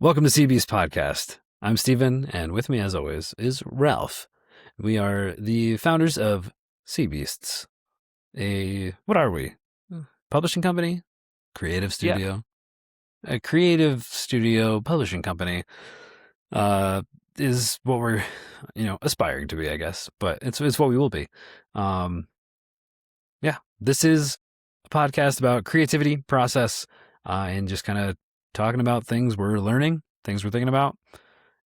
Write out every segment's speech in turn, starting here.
Welcome to CB's podcast. I'm Steven, and with me, as always, is Ralph. We are the founders of Sea Beasts. What are we? Publishing company? Creative Yeah. studio? A creative studio publishing company is what we're, aspiring to be, I guess. But it's what we will be. This is a podcast about creativity, process, and just kind of talking about things we're learning, things we're thinking about,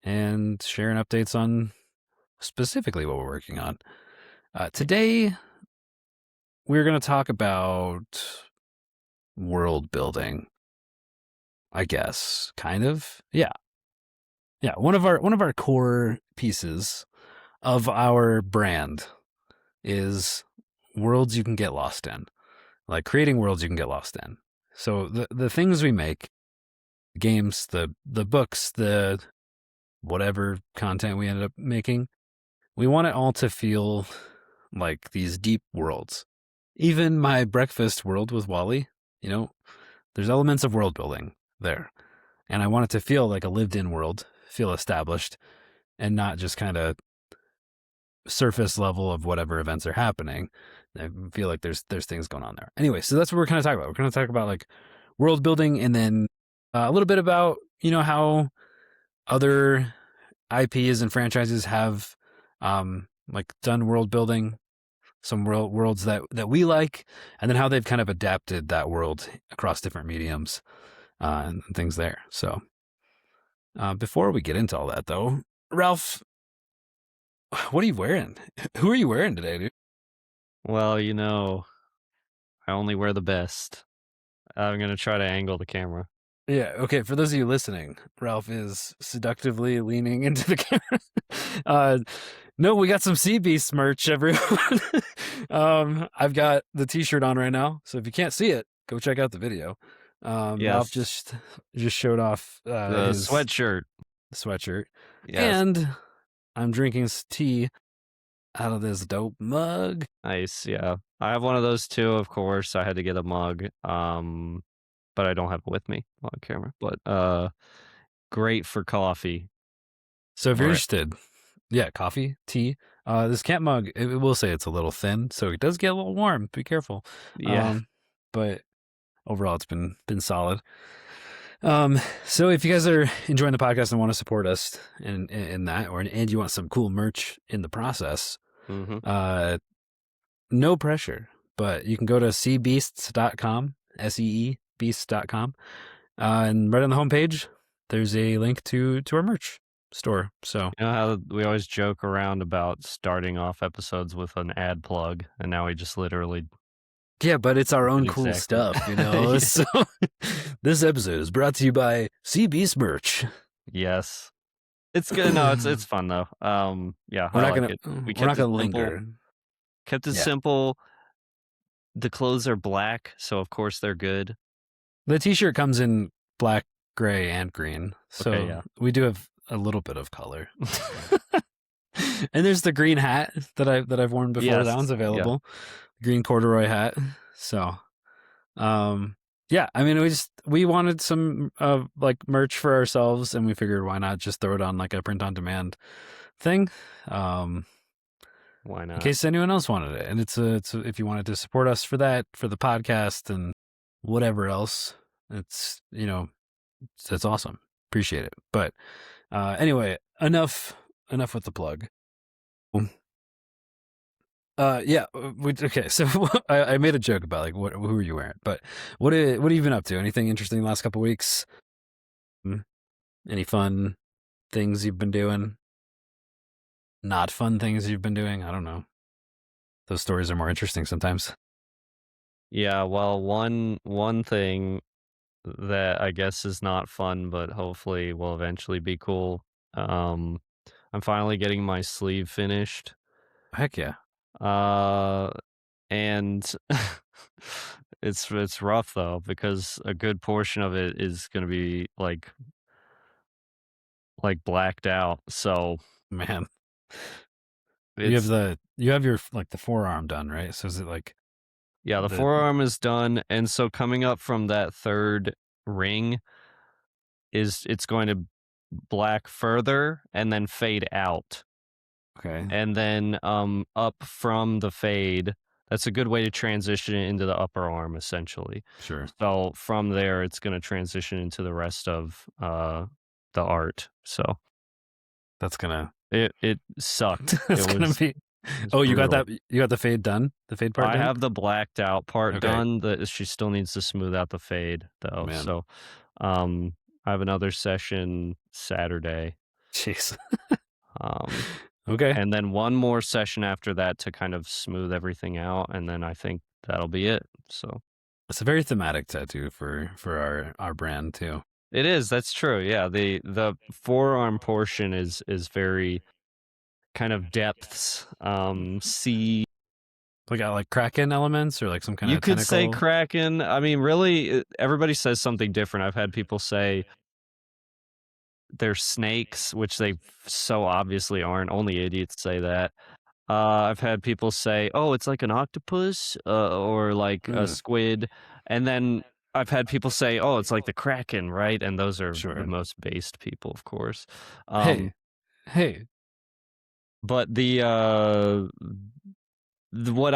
and sharing updates on specifically what we're working on. Today, we're going to talk about world building. I guess, kind of. Yeah. One of our core pieces of our brand is worlds you can get lost in, like creating worlds you can get lost in. So the things we make, games, the books, the whatever content we ended up making, we want it all to feel like these deep worlds. Even my breakfast world with Wally, there's elements of world building there. And I want it to feel like a lived in world, feel established, and not just kind of surface level of whatever events are happening. I feel like there's things going on there. Anyway, so that's what we're kind of talking about. We're going to talk about like world building, and then a little bit about how other IPs and franchises have like done world building, some worlds that we like, and then how they've kind of adapted that world across different mediums and things there. So before we get into all that, though, Ralph, what are you wearing? Who are you wearing today, dude? Well, I only wear the best. I'm going to try to angle the camera. Yeah, okay. For those of you listening, Ralph is seductively leaning into the camera. No, we got some Sea Beast merch, everyone. I've got the T-shirt on right now, so if you can't see it, go check out the video. Ralph Yes. just showed off The his sweatshirt. sweatshirt, Yes. and I'm drinking tea out of this dope mug. Nice. Yeah. I have one of those too, of course. I had to get a mug. But I don't have it with me on camera. But great for coffee. So if you're Or interested, yeah, coffee, tea. This cat mug, it will say it's a little thin, so it does get a little warm. Be careful. yeah. But overall, it's been solid. So if you guys are enjoying the podcast and want to support us in that, and you want some cool merch in the process, Mm-hmm. no pressure, but you can go to seabeasts.com, SEE beasts.com, and right on the homepage, there's a link to our merch store. So You know how we always joke around about starting off episodes with an ad plug, and now we just literally yeah, but it's our own did cool exactly. stuff, So this episode is brought to you by Sea Beast merch. Yes. It's good. No, it's fun though. Yeah, I like it. We we're not kept it gonna simple. linger. Kept it Yeah, simple. The clothes are black, so of course they're good. the T-shirt comes in black, gray, and green, Okay, so yeah. we do have a little bit of color. And there's the green hat that I've worn before. Yes. That one's Yeah. available. Green corduroy hat. So, yeah. I mean, we wanted some like merch for ourselves, and we figured why not just throw it on like a print on demand thing. Why In not? case anyone else wanted it, and if you wanted to support us for that, for the podcast and whatever else, it's that's awesome. Appreciate it. But anyway, enough with the plug. Yeah. Okay. So I made a joke about like who are you wearing, but what have you been up to? Anything interesting the last couple weeks? Any fun things you've been doing? Not fun things you've been doing? I don't know. Those stories are more interesting sometimes. Yeah, well, one thing that I guess is not fun, but hopefully will eventually be cool. Um, I'm finally getting my sleeve finished. Heck yeah. Uh, and it's rough though because a good portion of it is gonna be like blacked out. So Man, it's you have your like the forearm done, right? So is it like yeah, the the forearm is done, and so coming up from that third ring, is it's going to black further and then fade out. Okay. And then up from the fade, that's a good way to transition it into the upper arm essentially. Sure. So from there it's going to transition into the rest of the art. So That's gonna it sucked. that's gonna be. It was Oh, you got brutal. that? You got the fade done? The fade part I done? have the blacked out part Okay, done. That she still needs to smooth out the fade though. man. So I have another session Saturday. Jeez. Um Okay. and then one more session after that to kind of smooth everything out, and then I think that'll be it. So It's a very thematic tattoo for our brand too. it is, that's true. Yeah, the forearm portion is very kind of depths, sea. Like got like kraken elements or like some kind You of could say tentacle. Kraken. I mean, really, everybody says something different. I've had people say they're snakes, which they so obviously aren't. Only idiots say that. I've had people say, "Oh, it's like an octopus, or like a Mm, squid," and then I've had people say, "Oh, it's like the Kraken," right? And those are the sure. most based people, of course. Hey, Um, hey. but what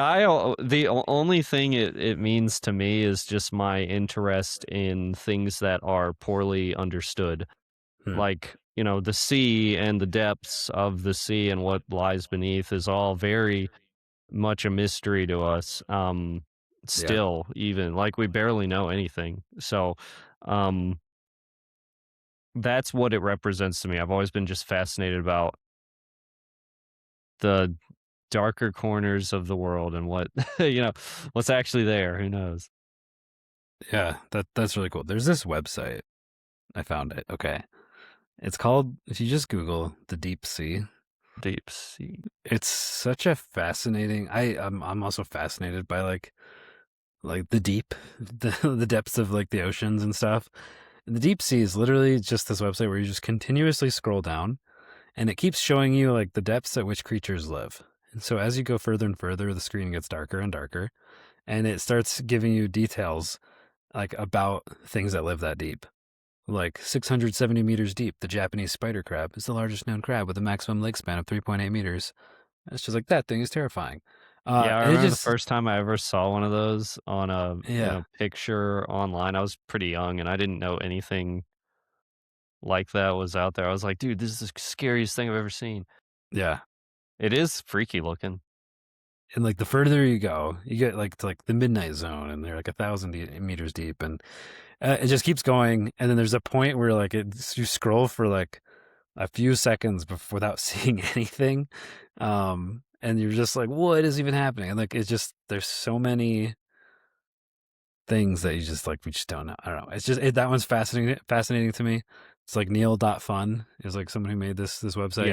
only thing it means to me is just my interest in things that are poorly understood, Hmm, like the sea and the depths of the sea and what lies beneath is all very much a mystery to us, yeah, still, even, like, we barely know anything, so, um, that's what it represents to me. I've always been just fascinated about the darker corners of the world and what what's actually there, who knows? yeah. That's really cool. There's this website. I found it. Okay. It's called. If you just Google the deep sea, Deep sea. it's such a fascinating. I'm also fascinated by like the deep, the depths of like the oceans and stuff. And the deep sea is literally just this website where you just continuously scroll down and it keeps showing you like the depths at which creatures live. And so as you go further and further, the screen gets darker and darker, and it starts giving you details like about things that live that deep. Like 670 meters deep, the Japanese spider crab is the largest known crab with a maximum leg span of 3.8 meters. It's just like that thing is terrifying. Yeah, I And it remember the just, first time I ever saw one of those on a yeah, picture online. I was pretty young, and I didn't know anything like that was out there. I was like, "Dude, this is the scariest thing I've ever seen." yeah. It is freaky looking. And like the further you go, you get like to like the midnight zone, and they're like 1,000 meters deep, and it just keeps going. And then there's a point where like you scroll for like a few seconds without seeing anything, and you're just like, what is even happening? And like it's just there's so many things that you just like we just don't know. I don't know. It's just that one's fascinating to me. It's like Neil.fun is like someone who made this website.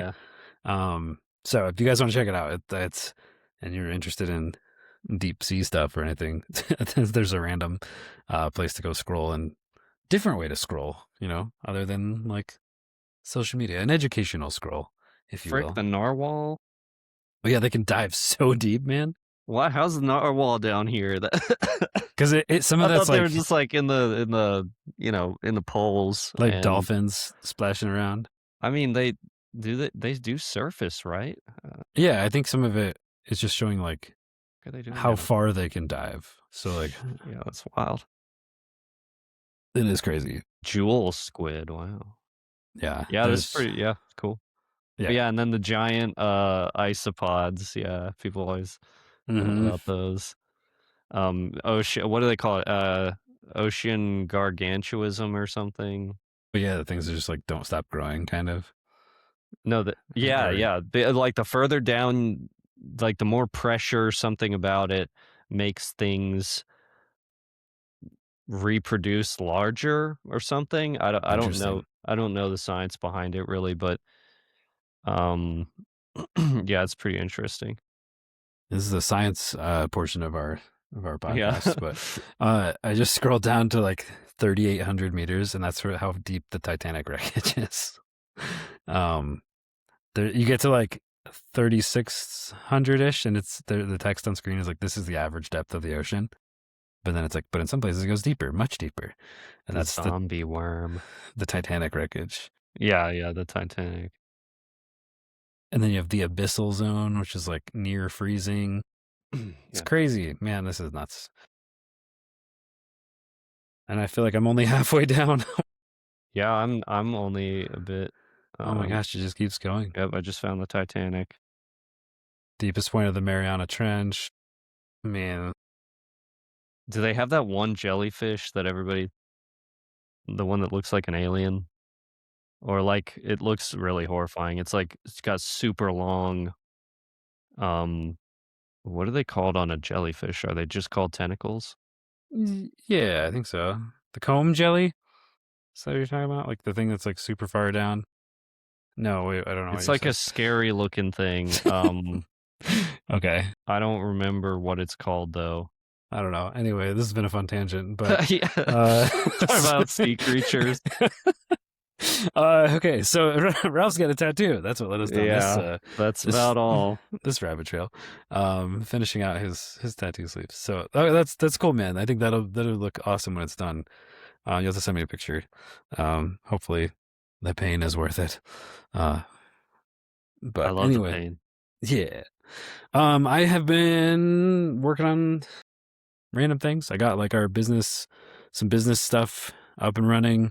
Yeah. So if you guys want to check it out, it's and you're interested in deep sea stuff or anything, there's a random place to go scroll and different way to scroll, other than like social media, an educational scroll, if you Frick will. the narwhal? But yeah, they can dive so deep, man. Why? How's the narwhal down here? Because some of I that's thought they were just like in the poles, like and dolphins splashing around. I mean they do surface, right? Yeah, I think some of it is just showing like What are they doing how down? far they can dive. So like Yeah, that's wild. it is crazy. Jewel squid. Wow. Yeah, Yeah, that's there's pretty. Yeah, cool. But yeah. yeah, and then the giant isopods. Yeah, people always know Hmm. about those. Ocean. What do they call it? Ocean gargantuism or something. But yeah, the things that just like don't stop growing, kind of. No, yeah, Or yeah. Like the further down, like the more pressure, something about it makes things reproduce larger or something. I don't know. interesting. I don't know the science behind it really, but um, yeah, it's pretty interesting. This is the science portion of our Yeah. podcast, but I just scrolled down to like 3,800 meters, and that's how deep the Titanic wreckage is. Um, there you get to like 3,600 ish, and it's the text on screen is like this is the average depth of the ocean. But then it's like, but in some places it goes deeper, much deeper, and The that's the zombie worm. the Titanic wreckage. Yeah, yeah, the Titanic. And then you have the abyssal zone, which is like near freezing. It's Yeah. crazy, man. This is nuts. And I feel like I'm only halfway down. Yeah, I'm only a bit, Oh my um gosh, it just keeps going. yep, I just found the Titanic. Deepest point of the Mariana Trench. Man, Do they have that one jellyfish that the one that looks like an alien? Or, like, it looks really horrifying. It's like it's got super long, um what are they called on a jellyfish? Are they just called tentacles? yeah, I think so. The comb jelly? Is that what you're talking about? Like the thing that's like super far down? No, wait, I don't know what It's you're like a saying. scary looking thing. Okay, I don't remember what it's called though. I don't know. Anyway, this has been a fun tangent, but Yeah. uh, Talk about sea creatures. okay, so Ralph's got a tattoo. That's what led us down this Yeah, that's this about all. this rabbit trail. Finishing out his tattoo sleeves. So that's cool, man. I think that'll look awesome when it's done. You'll have to send me a picture. Hopefully the pain is worth it. Uh, I but love the anyway, pain. yeah. I have been working on random things. I got like some business stuff up and running.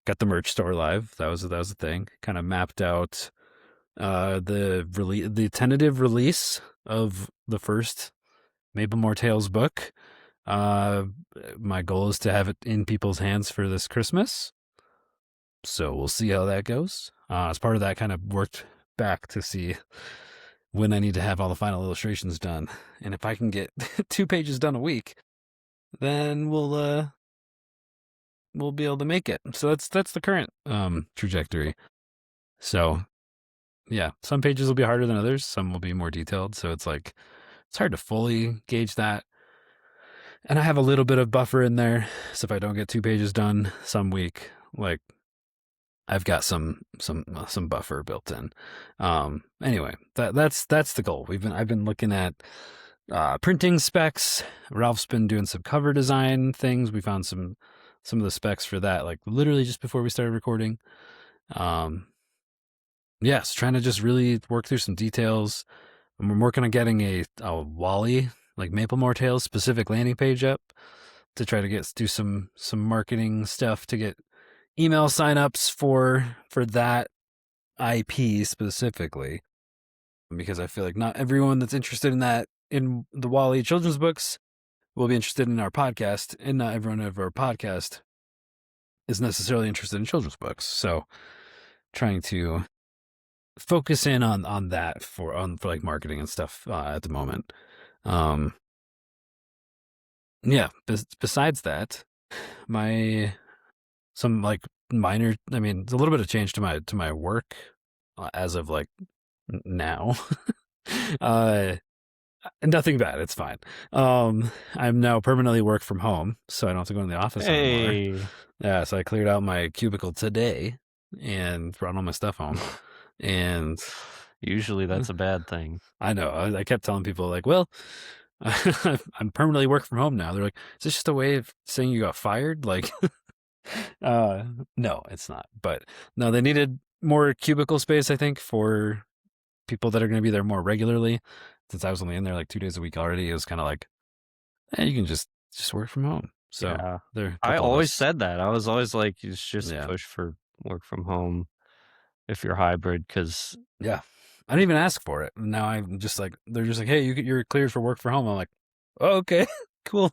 Got the merch store live. That was a thing. Kind of mapped out the tentative release of the first Maple Tales book. Uh, my goal is to have it in people's hands for this Christmas. So we'll see how that goes. As part of that, kind of worked back to see when I need to have all the final illustrations done, and if I can get 2 pages done a week, then we'll be able to make it. So that's the current trajectory. So yeah, some pages will be harder than others. Some will be more detailed. So it's like it's hard to fully gauge that. And I have a little bit of buffer in there. So if I don't get 2 pages done some week, like I've got some buffer built in. Anyway, that's the goal. I've been looking at printing specs. Ralph's been doing some cover design things. We found some of the specs for that, like literally just before we started recording. Um, yes, trying to just really work through some details. And we're working on getting a Wally, like Maple Tales specific landing page up to try to do some marketing stuff to get email signups for that IP specifically, because I feel like not everyone that's interested in that in the Wally children's books will be interested in our podcast, and not everyone of our podcast is necessarily interested in children's books. So trying to focus in on that for like marketing and stuff at the moment. Um, yeah. Besides that, my some like minor. I mean, it's a little bit of change to my work as of like now. uh, Nothing bad. It's fine. I'm now permanently work from home, so I don't have to go in the office anymore. Hey. Yeah, so I cleared out my cubicle today and brought all my stuff home. And Usually that's a bad thing. I know I kept telling people like, well, I'm permanently work from home now. They're like, is this just a way of saying you got fired? Like, no, it's not. But no, they needed more cubicle space, I think, for people that are going to be there more regularly. Since I was only in there like 2 days a week already, it was kind of like, you can just work from home. So Yeah. there are a I couple of always us. said that. I was always like, "You should just Yeah, push for work from home if you're hybrid," because yeah. I didn't even ask for it. Now I'm just like, they're just like, hey, you're cleared for work from home. I'm like, oh, okay, cool.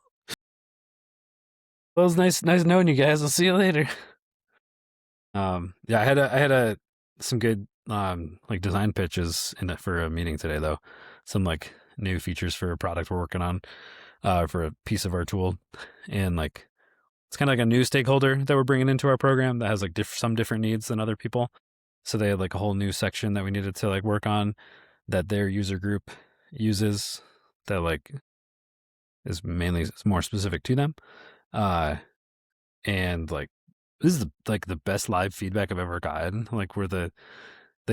Well, it was nice knowing you guys. I'll see you later. Yeah, I had some good like design pitches in it for a meeting today though. Some like new features for a product we're working on for a piece of our tool, and like it's kind of like a new stakeholder that we're bringing into our program that has like some different needs than other people. So they had like a whole new section that we needed to like work on that their user group uses that like is mainly more specific to them. Uh, and like this is like the best live feedback I've ever gotten. Like where the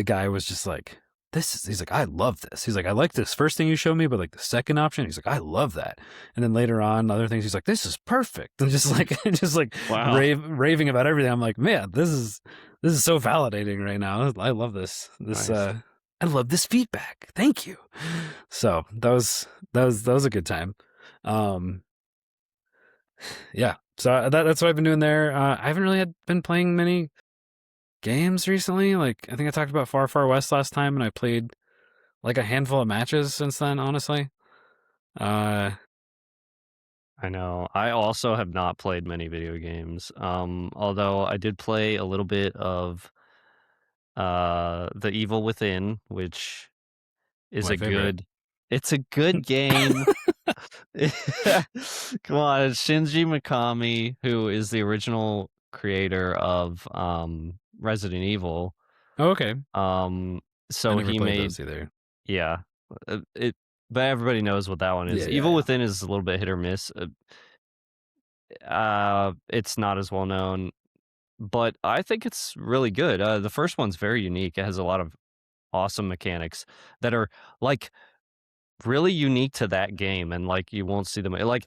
guy was just like, he's like, I love this. He's like, I like this first thing you showed me, but like the second option, he's like, I love that. And then later on, other things, he's like, this is perfect. And just like, just like Wow. raving about everything. I'm like, man, this is so validating right now. I love this. Nice. I love this feedback. Thank you. So that was a good time. Um, yeah. So that's what I've been doing there. I haven't really been playing many games recently. Like I think I talked about Far Far West last time, and I played like a handful of matches since then. Honestly, uh, I know. I also have not played many video games. Although I did play a little bit of The Evil Within, which is my a favorite. good it's a good game. Come on, it's Shinji Mikami, who is the original creator of Resident Evil. Oh, okay, Um, I so never he played made those either. yeah, it but everybody knows what that one Yeah, is. yeah, Evil yeah. Within is a little bit hit or miss. It's not as well known, but I think it's really good. The first one's very unique. It has a lot of awesome mechanics that are like really unique to that game, and like you won't see them like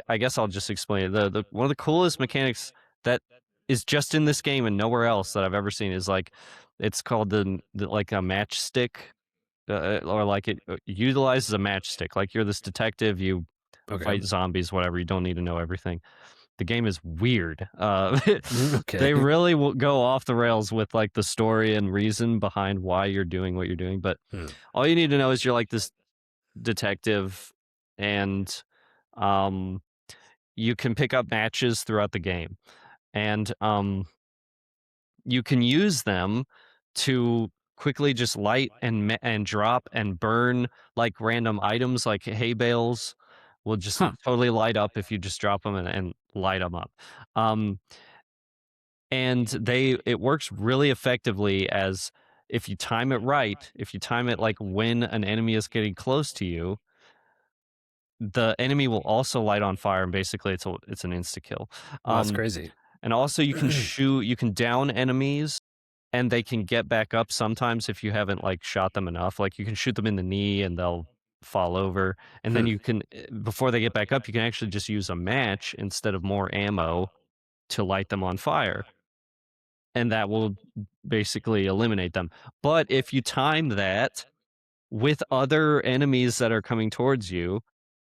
I guess I'll just explain it. The one of the coolest mechanics that is just in this game and nowhere else that I've ever seen is like it's called the like a matchstick, or like it utilizes a matchstick. Like you're this detective, you Okay, fight zombies, whatever. You don't need to know everything. The game is weird. okay. They really will go off the rails with like the story and reason behind why you're doing what you're doing. But Hmm. all you need to know is you're like this detective, and um, you can pick up matches throughout the game, and you can use them to quickly just light and drop and burn like random items, like hay bales will just Huh. totally light up if you just drop them and light them up. Um, and it works really effectively as if you time it right, if you time it like when an enemy is getting close to you, the enemy will also light on fire, and basically it's an insta kill. Well, that's Um, crazy. and also you can down enemies, and they can get back up sometimes if you haven't like shot them enough. Like you can shoot them in the knee and they'll fall over, and then Hmm. you can before they get back up, you can actually just use a match instead of more ammo to light them on fire, and that will basically eliminate them. But if you time that with other enemies that are coming towards you,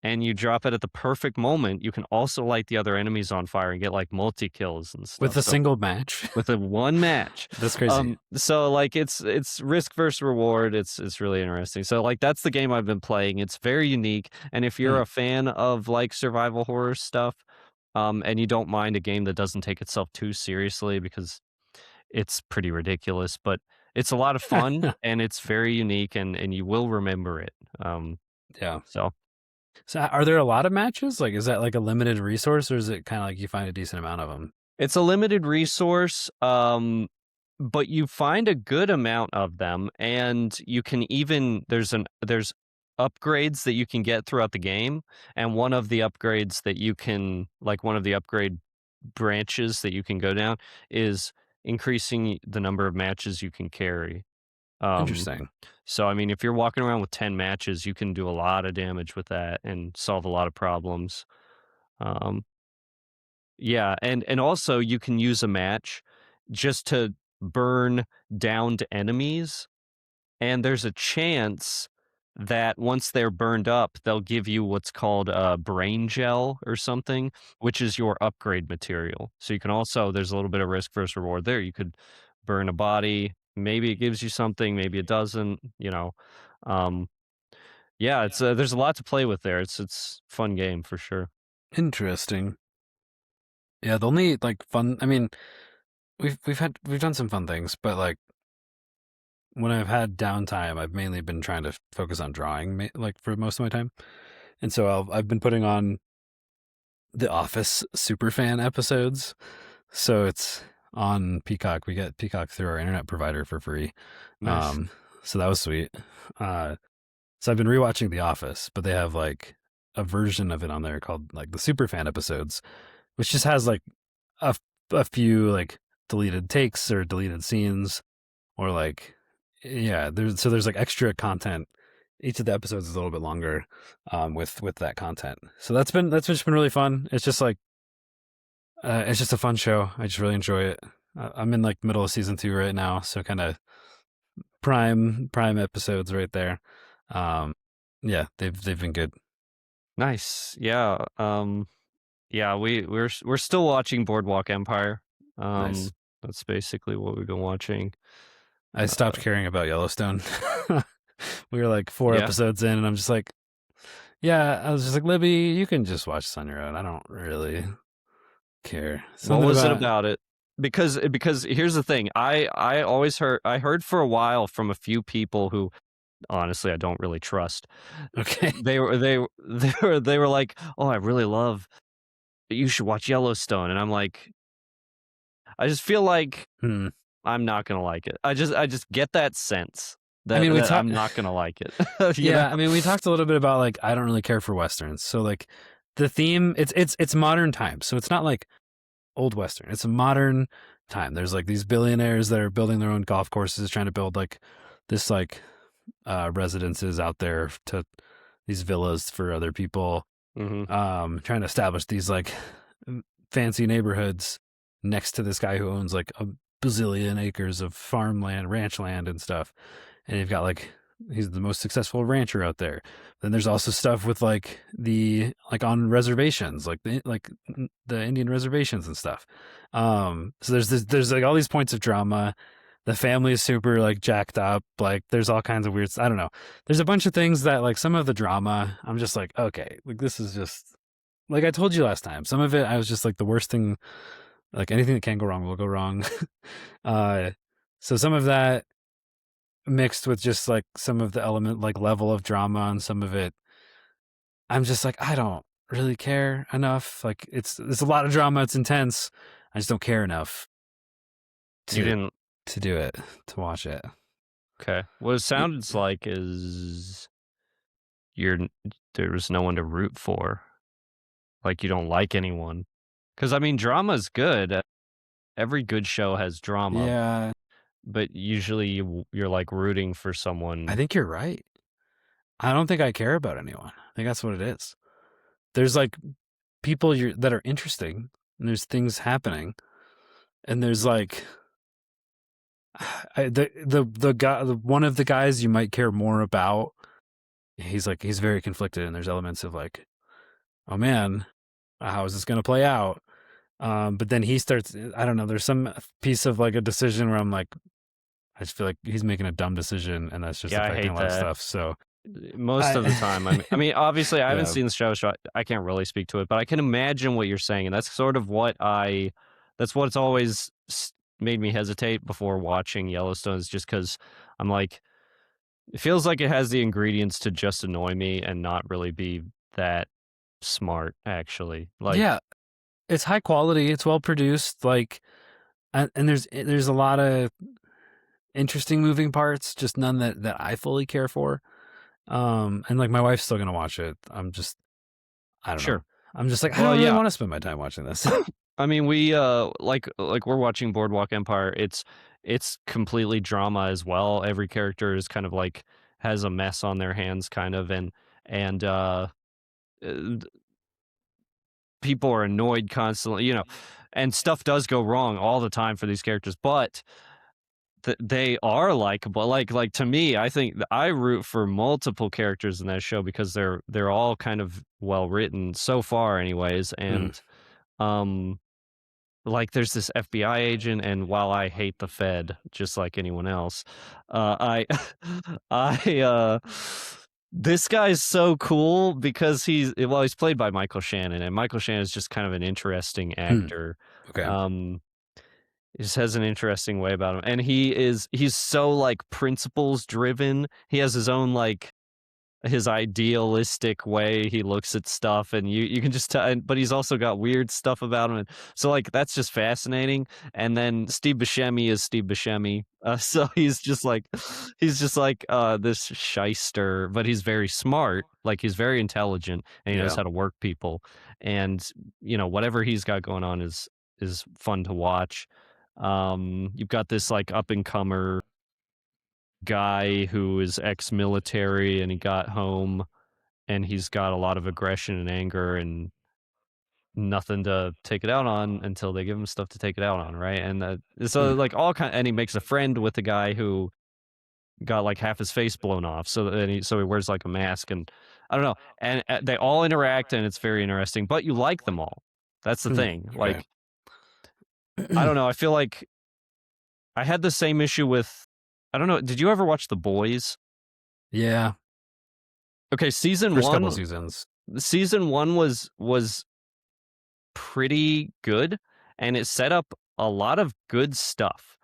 and you drop it at the perfect moment, you can also light the other enemies on fire and get like multi kills and With stuff. a So single match. with a one match, That's crazy. so like it's risk versus reward. It's really interesting. So like that's the game I've been playing. It's very unique, and if you're Hmm. a fan of like survival horror stuff, and you don't mind a game that doesn't take itself too seriously because it's pretty ridiculous, but it's a lot of fun and it's very unique, and you will remember it. Um, Yeah. so So, are there a lot of matches? Like, is that like a limited resource, or is it kind of like you find a decent amount of them? it's a limited resource, but you find a good amount of them, and you can even there's upgrades that you can get throughout the game, and one of the upgrades that you can like one of the upgrade branches that you can go down is increasing the number of matches you can carry. Um, Interesting. so I mean, if you're walking around with 10 matches, you can do a lot of damage with that and solve a lot of problems. Um, yeah, and also you can use a match just to burn downed enemies, and there's a chance that once they're burned up, they'll give you what's called a brain gel or something, which is your upgrade material. So you can also there's a little bit of risk versus reward there. You could burn a body, maybe it gives you something, maybe it doesn't, you know. Um, yeah, it's there's a lot to play with there. It's fun game for sure. Interesting. Yeah, the only like fun. I mean, we've done some fun things, but like when I've had downtime, I've mainly been trying to focus on drawing, like for most of my time. And so I've been putting on the Office Superfan episodes. So it's on Peacock. We get Peacock through our internet provider for free. Nice. Um, so that was sweet. Uh, so I've been rewatching The Office, but they have like a version of it on there called like the Superfan episodes, which just has like a, a few like deleted takes or deleted scenes or like yeah, there's like extra content. Each of the episodes is a little bit longer, with that content. So that's just been really fun. It's just a fun show. I just really enjoy it. I'm in like middle of season 2 right now, so kind of prime episodes right there. Um, yeah, they've been good. Nice. Yeah. Yeah, we're still watching Boardwalk Empire. Nice. That's basically what we've been watching. I stopped Uh, caring about Yellowstone. We were like 4 yeah. episodes in, and I'm just like, yeah. I was just like, Libby, you can just watch this on your own. I don't really care. What Something was it about about it? Because here's the thing. I heard for a while from a few people who honestly I don't really trust. okay. They were like, "Oh, I really love you should watch Yellowstone." And I'm like, I just feel like Hmm. I'm not gonna like it. I just get that sense I mean, we that talked. I'm not gonna like it, you know? Yeah, I mean, we talked a little bit about like I don't really care for westerns. So like the theme, it's modern times, so it's not like old western. It's a modern time. There's like these billionaires that are building their own golf courses, trying to build like this like residences out there to these villas for other people, Mhm. trying to establish these like fancy neighborhoods next to this guy who owns like a bazillion acres of farmland, ranch land, and stuff. And you've got like he's the most successful rancher out there. Then there's also stuff with like the like on reservations, like the Indian reservations and stuff. So there's like all these points of drama. The family is super like jacked up. Like there's all kinds of weird. I don't know. There's a bunch of things that like some of the drama. I'm just like okay, like this is just like I told you last time. Some of it I was just like the worst thing. Like anything that can go wrong will go wrong. uh, so some of that mixed with just like some of the element like level of drama and some of it I'm just like I don't really care enough. Like it's a lot of drama, it's intense. I just don't care enough You to didn't do it, to watch it. okay. What it Y- sounds like is you're n there was no one to root for, like, you don't like anyone. Because I mean, drama's good. Every good show has drama, Yeah, but usually you're, like, rooting for I someone. think you're right. I don't think I care about anyone. I think that's what it is. There's like people that are interesting and there's things happening and there's like the guy, one of the guys you might care more about. He's very conflicted, and there's elements of like, oh man, how is this going to play out? But then he starts. I don't know. There's some piece of like a decision where I'm like, I just feel like he's making a dumb decision, and that's just Yeah, I affecting a hate lot of that. stuff. So Most of the time, I, obviously, I haven't yeah, seen the show, so I can't really speak to it, but I can imagine what you're saying, and that's sort of what I that's what's always made me hesitate before watching Yellowstone is just because 'cause I'm like, it feels like it has the ingredients to just annoy me and not really be that smart, actually. Like, yeah, it's high quality. It's well produced. Like, and there's a lot of interesting moving parts, just none that I fully care for. And like my wife's still gonna watch it. I don't know. sure. I'm just like I Well, don't really yeah. want to spend my time watching this. I mean, like we're watching Boardwalk Empire. It's completely drama as well. Every character is kind of like has a mess on their hands, kind of, and uh, people are annoyed constantly, and stuff does go wrong all the time for these characters, but they are likable. Like to me, I think I root for multiple characters in that show because they're all kind of well written so far, anyways, Mm. and um like, there's this FBI agent, and while I hate the Fed just like anyone else, I I, this guy's so cool because he's played by Michael Shannon, and Michael Shannon is just kind of an interesting Hmm. actor. Okay. Um, he just has an interesting way about him, and he's so, like, principles driven. He has his own, like his idealistic way he looks at stuff, and you can just tell, but he's also got weird stuff about him, and so, like, that's just fascinating, and then Steve Buscemi is Steve Buscemi, so this shyster, but he's very smart, like, he's very intelligent, and he knows Yeah. how to work people, and, whatever he's got going on is fun to watch. You've got this, like, up and comer guy who is ex-military and he got home and he's got a lot of aggression and anger and nothing to take it out on until they give him stuff to take it out on, right? And so Hmm. like all kind, and he makes a friend with the guy who got like half his face blown off, so he wears like a mask, and I don't know, and they all interact, and it's very interesting. But you like them all. That's the Hmm. thing. Okay. Like I don't know. I feel like I had the same issue with. I don't know. Did you ever watch The Boys? Yeah. Okay, First couple seasons. season one was pretty good, and it set up a lot of good stuff.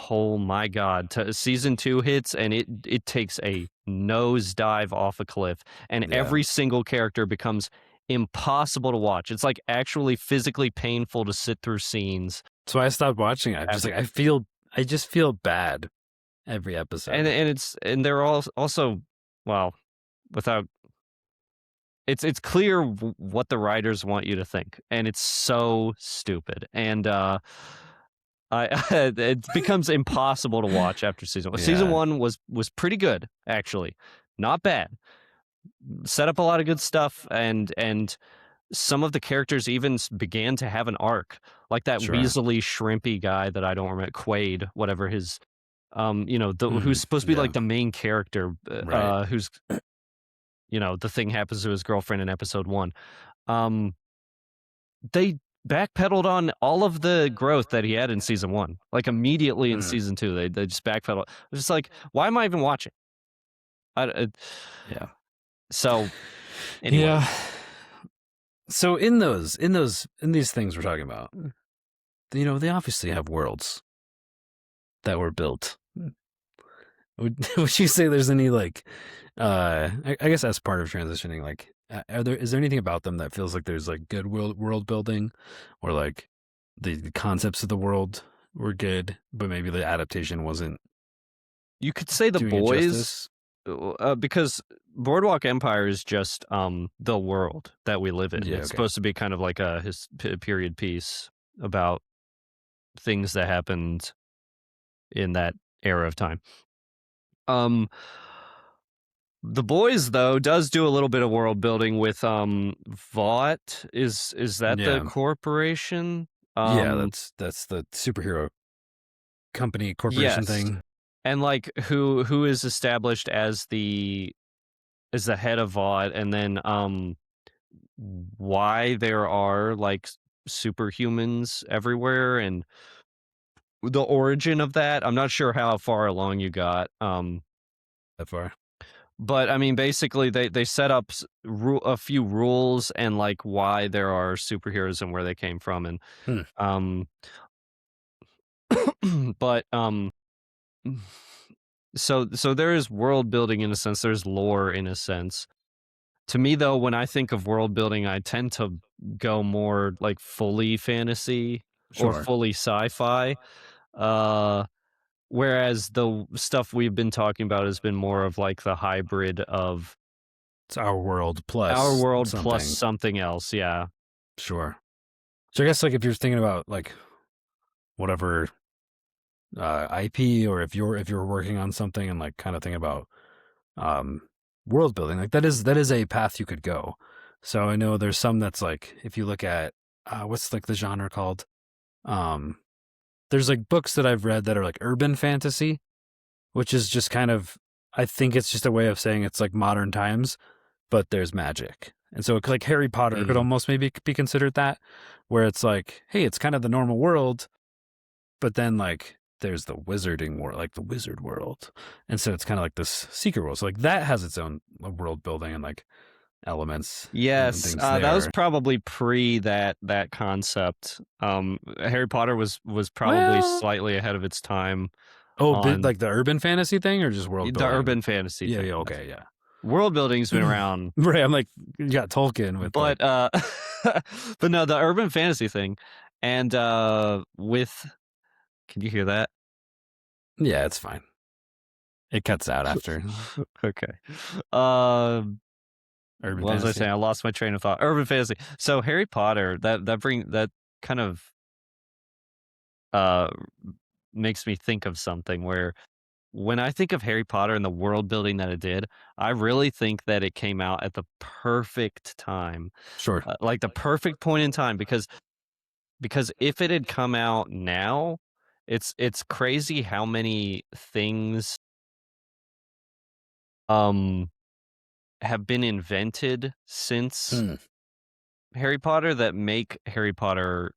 Oh my god, season 2 hits and it takes a nosedive off a cliff, and Yeah. every single character becomes impossible to watch. It's, like, actually physically painful to sit through scenes So I stopped watching it. I'm just after like I just feel bad every episode. and they're all also well, without it's clear what the writers want you to think, and it's so stupid, and, I it becomes impossible to watch after season 1. Season Yeah. 1 was pretty good, actually. Not bad. Set up a lot of good stuff, and some of the characters even began to have an arc, like that Sure. weaselly, shrimpy guy that I don't remember, Quaid, whatever his, who's Hmm. supposed to be Yeah. like the main character, Right. who's, the thing happens to his girlfriend in episode 1. Um, they backpedaled on all of the growth that he had in season 1. Like, immediately in Hmm. season 2, they just backpedaled. It's just like, why am I even watching? I Yeah. so, anyway. Yeah. So in these things we're talking about, they obviously have worlds that were built. Would you say there's any like, I guess as part of transitioning, like, is there anything about them that feels like there's like good world building, or like the concepts of the world were good, but maybe the adaptation wasn't You could say The doing it Boys, justice? because Boardwalk Empire is just, the world that we live in. Yeah. It's Okay. supposed to be kind of like a period piece about things that happened in that era of time. Um, The Boys, though, does do a little bit of world building with, Vought. Is that the Yeah. corporation? Yeah. Um, That's the superhero company corporation yes. thing. And, like, who is established as the head of Vought, and then, why there are, like, superhumans everywhere, and the origin of that. I'm not sure how far along you got, That far. but, I mean, basically, they set up a few rules and, like, why there are superheroes and where they came from, and, Hmm. um but, so there is world building in a sense, there's lore in a sense. To me, though, when I think of world building, I tend to go more, like, fully fantasy or Sure. fully sci-fi, uh, whereas the stuff we've been talking about has been more of, like, the hybrid of It's our world our plus world plus something. something else, yeah. Sure. So I guess like if you're thinking about like whatever IP, or if you're working on something and like kind of thinking about um world building, like that is a path you could go. So I know there's some that's like if you look at what's like the genre called? Um there's like books that I've read that are like urban fantasy, which is just kind of, I think it's just a way of saying it's like modern times, but there's magic. And so like Harry Potter could Mm. almost maybe be considered that, where it's like, hey, it's kind of the normal world, but then like there's the wizarding world, like the wizard world. And so it's kind of like this secret world. So like that has its own world building and like elements and Yes, things that was there. probably pre that concept. Harry Potter was probably Well, slightly ahead of its time oh, on like the urban fantasy thing or just world the building? urban fantasy Yeah, thing, yeah, yes. okay, yeah. World building's been around, Right, I'm like, you got Tolkien with like, but, but no, the urban fantasy thing, and, with can you hear that? yeah, it's fine. It cuts out after Okay. Um, urban what was I fantasy. saying? I lost my train of thought. Urban fantasy. So Harry Potter, that kind of, uh, makes me think of something where when I think of Harry Potter and the world building that it did, I really think that it came out at the perfect time, Sure. like the perfect point in time because if it had come out now, it's crazy how many things um have been invented since Mm, Harry Potter that make Harry Potter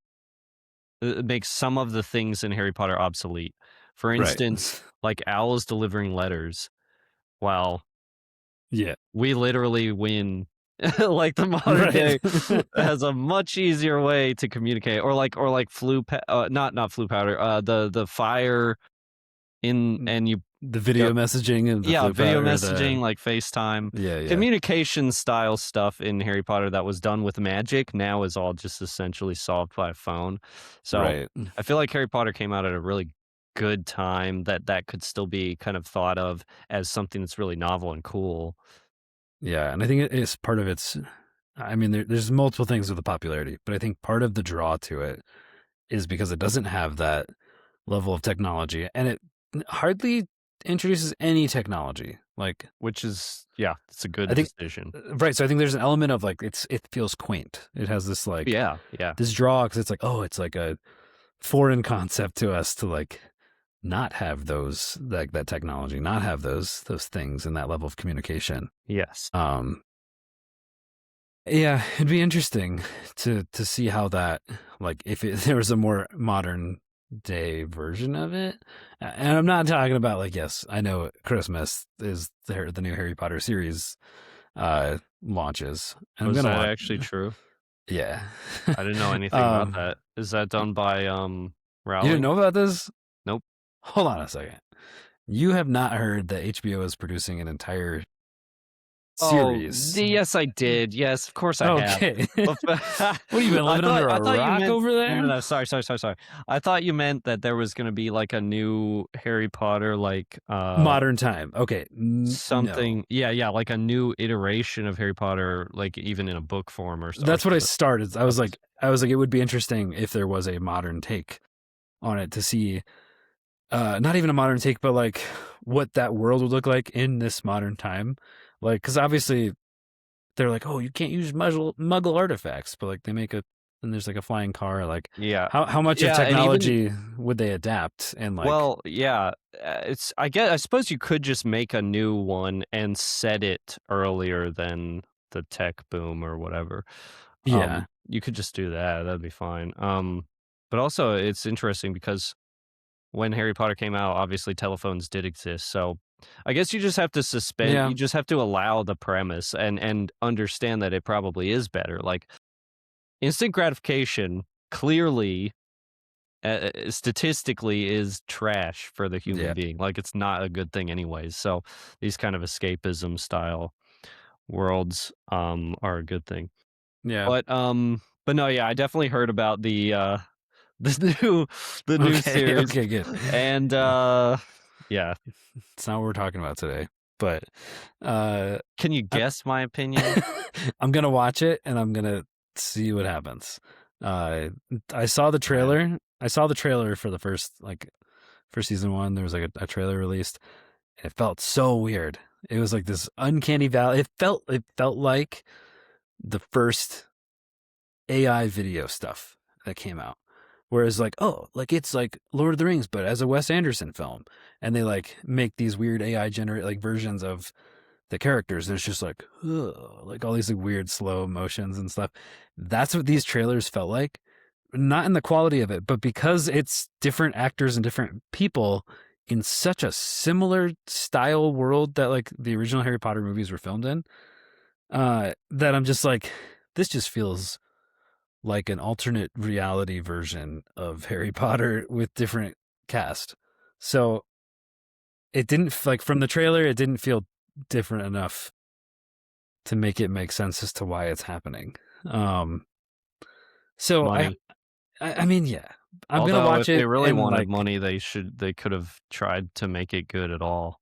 make some of the things in Harry Potter obsolete. For right. instance, like owls delivering letters. Wow, Yeah. we literally win. Like the modern Right. day has a much easier way to communicate, or like not flu powder, the fire in and you The go video messaging and the yeah, flip video out or messaging the like FaceTime, yeah, yeah. communication style stuff in Harry Potter that was done with magic now is all just essentially solved by a phone. So Right. I feel like Harry Potter came out at a really good time that could still be kind of thought of as something that's really novel and cool. Yeah, and I think it is part of its I mean, there's multiple things with the popularity, but I think part of the draw to it is because it doesn't have that level of technology, and it hardly introduces any technology. Like, Which is yeah, it's a I good think, decision. right. So I think there's an element of like it feels quaint. It has this like Yeah, yeah. this draw because it's like oh, it's like a foreign concept to us to like not have those like that technology, not have those things and that level of communication. Yes. Um, Yeah, it'd be interesting to see how that like if there was a more modern day version of it. And I'm not talking about like yes, I know Christmas is the new Harry Potter series launches. And I'm Was going to that watch actually true? yeah. I didn't know anything about um that. Is that done by, you didn't Rowling? know about this? Nope. Hold on a second. You have not heard that HBO is producing an entire Oh, series. the yes, I did. Yes, of course I have. Okay. But What have you been living under I a thought you rock meant over no, no, there? no, sorry. I thought you meant that there was gonna be, like, a new Harry Potter, like, Modern time. Okay. No. something yeah, like a new iteration of Harry Potter, like, even in a book form or That's what I something. started. That's I was like, it would be interesting if there was a modern take on it to see, not even a modern take, but like what that world would look like in this modern time. Like, because obviously they're like, oh, you can't use muggle artifacts, but like they make a, and there's like a flying car. Like, yeah. how much of Yeah, and even technology would they adapt? And like, well, yeah, it's I suppose you could just make a new one and set it earlier than the tech boom or whatever. yeah, You could just do that, that'd be fine. But also it's interesting because when Harry Potter came out, obviously telephones did exist, so I guess yeah, you just have to allow the premise and understand that it probably is better. Like, instant gratification clearly statistically is trash for the human yeah, being. Like, it's not a good thing anyways. So these kind of escapism style worlds are a good thing. yeah. But no, yeah, I definitely heard about the the new the new Okay, series. okay, good. And yeah. It's not what we're talking about today, but uh, Can you I, guess my opinion? I'm gonna watch it and I'm gonna see what happens. Uh, I saw the Man. trailer. I saw the trailer for the first like for season one. There was like a trailer released, and it felt so weird. It was like this uncanny valley. It felt like the first AI video stuff that came out. Whereas like, oh, like it's like Lord of the Rings, but as a Wes Anderson film. And they like make these weird AI generate like versions of the characters, and it's just like, ugh, like all these like weird slow motions and stuff. That's what these trailers felt like. Not in the quality of it, but because it's different actors and different people in such a similar style world that like the original Harry Potter movies were filmed in, that I'm just like, this just feels like an alternate reality version of Harry Potter with different cast. So it didn't like from the trailer, it didn't feel different enough to make it make sense as to why it's happening. Um, so Money. I mean, yeah, I'm gonna Although if watch they it really and wanted like money, they could have tried to make it good at all.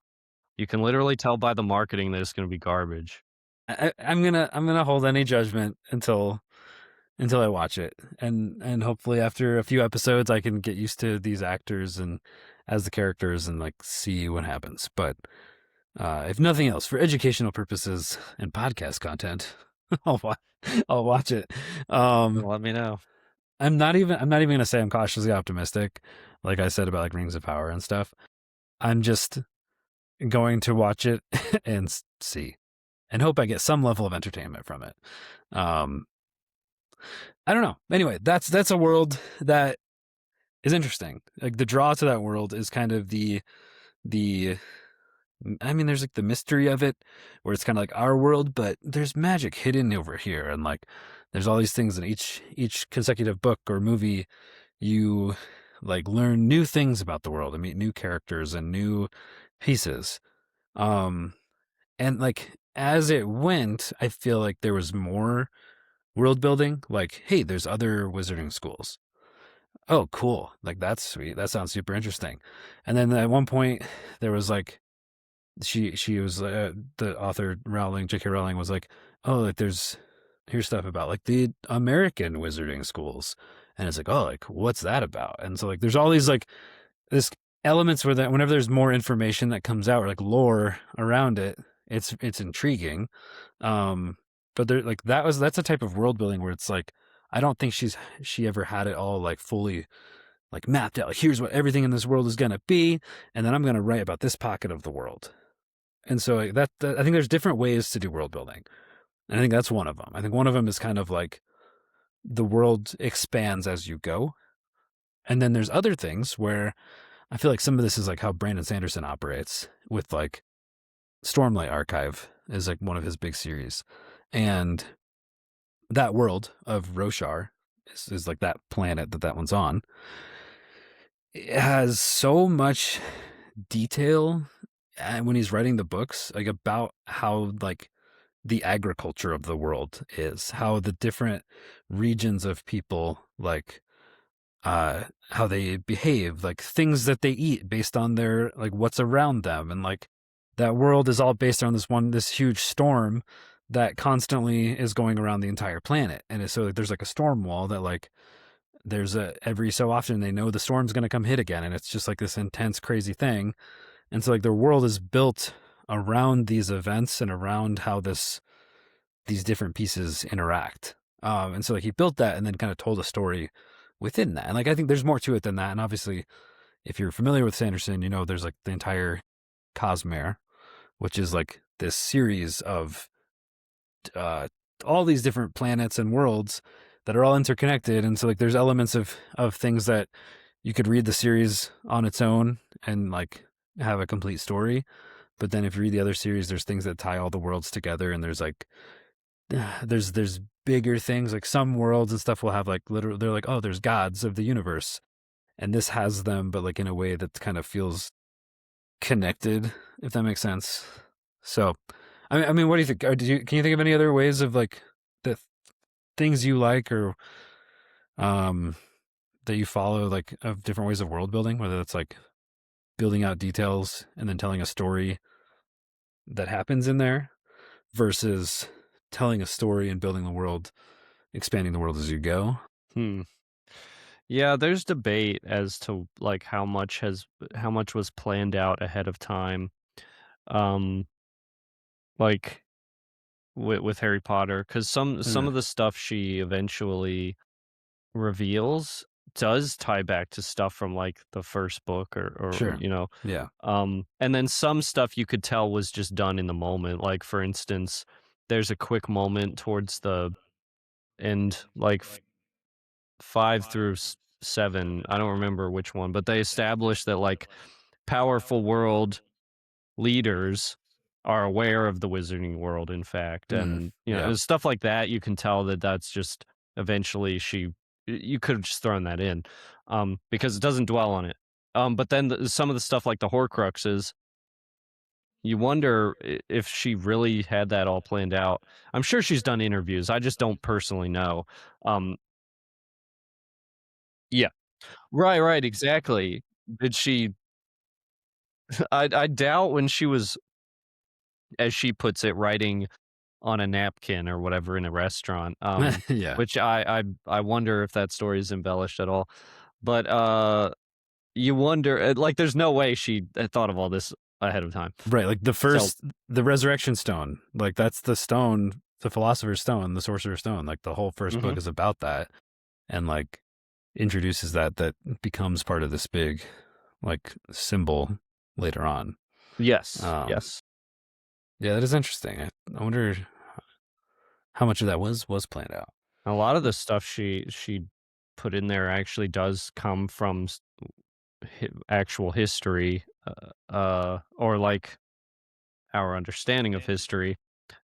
You can literally tell by the marketing that it's gonna be garbage. I'm gonna hold any judgment until I watch it, and hopefully after a few episodes I can get used to these actors and as the characters and like see what happens. But if nothing else, for educational purposes and podcast content, I'll watch. I'll watch it. Um, Let me know. I'm not even gonna say I'm cautiously optimistic, like I said about like Rings of Power and stuff. I'm just going to watch it and see, and hope I get some level of entertainment from it. Um, I don't know. Anyway, that's a world that is interesting. Like the draw to that world is kind of the I mean, there's like the mystery of it, where it's kind of like our world, but there's magic hidden over here, and like there's all these things in each consecutive book or movie. You like learn new things about the world and meet new characters and new pieces. Um, and like as it went, I feel like there was more world building. Like, hey, there's other wizarding schools. Oh, cool! Like that's sweet. That sounds super interesting. And then at one point, there was like she was the author Rowling, J.K. Rowling was like, oh, like here's stuff about like the American wizarding schools, and it's like, oh, like what's that about? And so like there's all these like this elements where that whenever there's more information that comes out or like lore around it, it's intriguing. Um, but there like that's a type of world building where it's like I don't think she ever had it all like fully like mapped out. Like here's what everything in this world is gonna be, and then I'm gonna write about this pocket of the world. And so like, I think there's different ways to do world building. And I think that's one of them. I think one of them is kind of like the world expands as you go. And then there's other things where I feel like some of this is like how Brandon Sanderson operates with like Stormlight Archive is like one of his big series. And that world of Roshar is like that planet that one's on. It has so much detail when he's writing the books, like about how like the agriculture of the world is, how the different regions of people like how they behave, like things that they eat based on their like what's around them, and like that world is all based on this huge storm that constantly is going around the entire planet. And so like, there's like a storm wall that like there's a every so often they know the storm's going to come hit again, and it's just like this intense crazy thing. And so like their world is built around these events and around how these different pieces interact. And so like he built that and then kind of told a story within that. And like I think there's more to it than that. And obviously, if you're familiar with Sanderson, you know there's like the entire Cosmere, which is like this series of uh, all these different planets and worlds that are all interconnected. And so like there's elements of things that you could read the series on its own and like have a complete story. But then if you read the other series, there's things that tie all the worlds together, and there's like there's bigger things like some worlds and stuff will have like literal they're like, oh, there's gods of the universe, and this has them but like in a way that kind of feels connected, if that makes sense. So I mean what do you think? Can you think of any other ways of like the things you like or um that you follow, like of different ways of world building, whether it's like building out details and then telling a story that happens in there versus telling a story and building the world, expanding the world as you go? Hmm. Yeah, there's debate as to like how much was planned out ahead of time. Um, like with Harry Potter, because some Uh, of the stuff she eventually reveals does tie back to stuff from like the first book or sure. Yeah. and then some stuff you could tell was just done in the moment. Like for instance, there's a quick moment towards the end, like 5 through 7. I don't remember which one, but they established that like powerful world leaders are aware of the wizarding world, in fact, Mm, and yeah. stuff like that. You can tell that that's just eventually you could have just thrown that in, because it doesn't dwell on it. But then some of the stuff like the Horcruxes, you wonder if she really had that all planned out. I'm sure she's done interviews. I just don't personally know. Um, yeah, right, exactly. Did she? I doubt when she was, as she puts it, writing on a napkin or whatever in a restaurant, Yeah. which I wonder if that story is embellished at all. But, you wonder, like, there's no way she had thought of all this ahead of time. Right, like So the resurrection stone, like that's the stone, the philosopher's stone, the sorcerer's stone. Like the whole first book mhm. is about that, and like introduces that becomes part of this big like symbol later on. Yes, Um, yes. yeah, that is interesting. I wonder how much of that was planned out. A lot of the stuff she put in there actually does come from actual history, or like our understanding of history.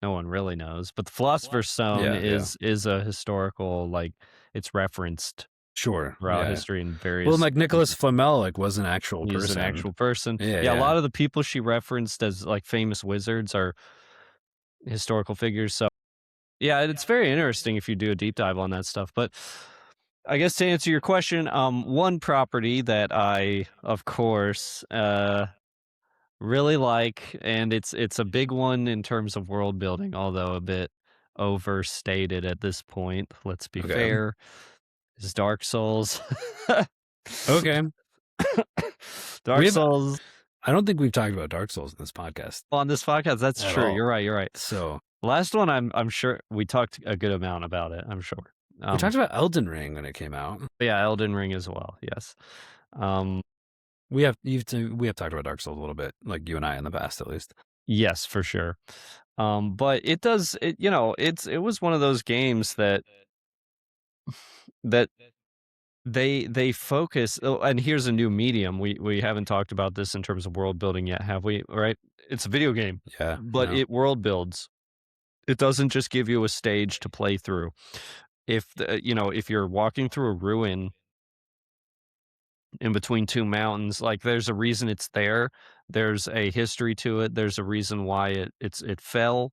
No one really knows, but the Philosopher's Stone Yeah, yeah, is a historical, like, it's referenced sure, throughout yeah. history in Well, various like Nicholas different. Flamel, like was an actual He's an person. actual person. Yeah, Yeah, a yeah. lot of the people she referenced as, like, famous wizards are historical figures, so yeah, it's very interesting if you do a deep dive on that stuff, but I guess to answer your question, one property that I, of course, really like, and it's a big one in terms of world building, although a bit overstated at this point, let's be Okay, fair, is Dark Souls. okay. We Dark have. Souls I don't think we've talked about Dark Souls in this podcast on this podcast, that's at true, all. you're right, you're right. So Last one, I'm sure we talked a good amount about it, I'm sure. we Um, talked about Elden Ring when it came out. yeah, Elden Ring as well, yes. Um, We have talked about Dark Souls a little bit, like you and I in the past, at least. yes, for sure. But it does it you know, it was one of those games that they focus, oh, and here's a new medium. We haven't talked about this in terms of world building yet, have we? Right? It's a video game, Yeah, but no, it world builds. It doesn't just give you a stage to play through. If you're walking through a ruin in between two mountains, like there's a reason it's there. There's a history to it. There's a reason why it fell.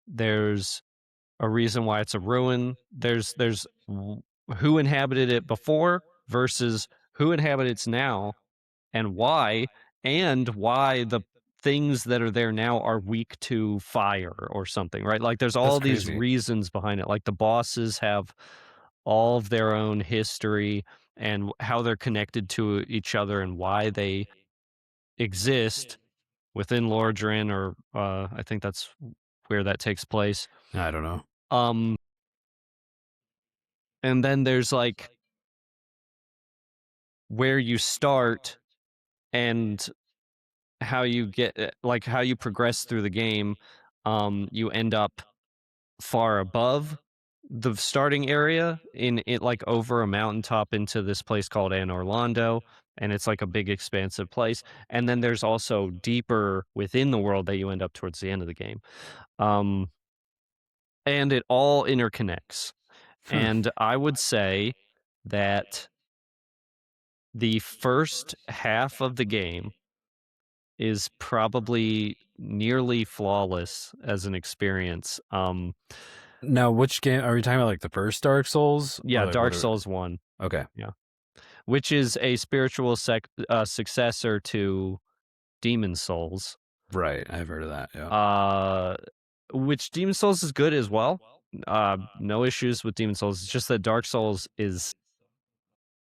There's a reason why it's a ruin. Who inhabited it before versus who inhabits now and why the things that are there now are weak to fire or something, right? Like there's that's all these crazy. reasons behind it. Like the bosses have all of their own history and how they're connected to each other and why they exist within Lordran, or I think that's where that takes place. I don't know. Um, and then there's like where you start and how you get like how you progress through the game. You end up far above the starting area in it, like over a mountaintop into this place called An Orlando, and it's like a big expansive place. And then there's also deeper within the world that you end up towards the end of the game. Um, and it all interconnects. Hmm. And I would say that the first half of the game is probably nearly flawless as an experience. Now, which game are we talking about? Like the first Dark Souls, or Yeah, like what Dark are? Souls 1, Okay, yeah, which is a spiritual successor to Demon Souls, right. I've heard of that. Yeah. uh, which Demon Souls is good as well. No issues with Demon Souls. It's just that Dark Souls is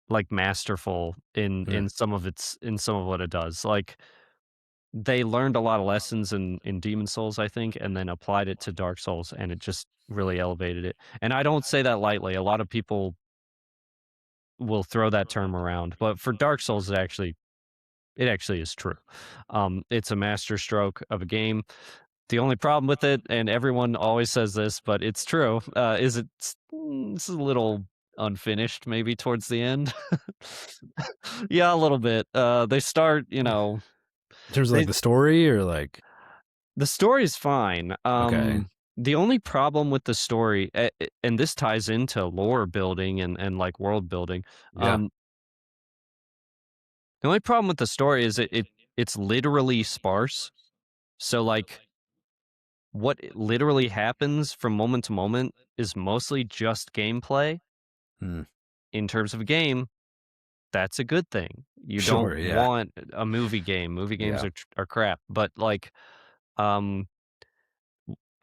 like masterful Hmm. in some of what it does. Like they learned a lot of lessons in Demon Souls, I think, and then applied it to Dark Souls, and it just really elevated it. And I don't say that lightly. A lot of people will throw that term around, but for Dark Souls, it actually is true. It's a master stroke of a game. The only problem with it, and everyone always says this, but it's true, is it's a little unfinished maybe towards the end. Yeah, a little bit. They start, In terms of like they the story, or like, the story's fine. okay, The only problem with the story, and this ties into lore building and like world building. yeah, Um, the only problem with the story is it's literally sparse. So like what literally happens from moment to moment is mostly just gameplay. hmm. In terms of a game, that's a good thing. You don't Sure, yeah, want a movie game. Movie games yeah. are crap. But like, um,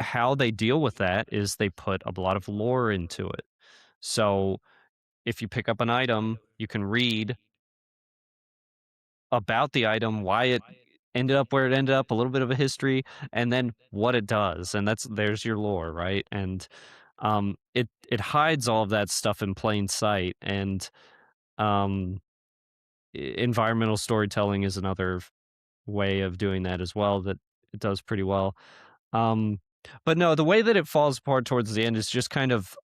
how they deal with that is they put a lot of lore into it. So if you pick up an item, you can read about the item, why it ended up where it ended up, a little bit of a history, and then what it does, and there's your lore, right? And it hides all of that stuff in plain sight, and um, environmental storytelling is another way of doing that as well that it does pretty well. Um, but no, the way that it falls apart towards the end is just kind of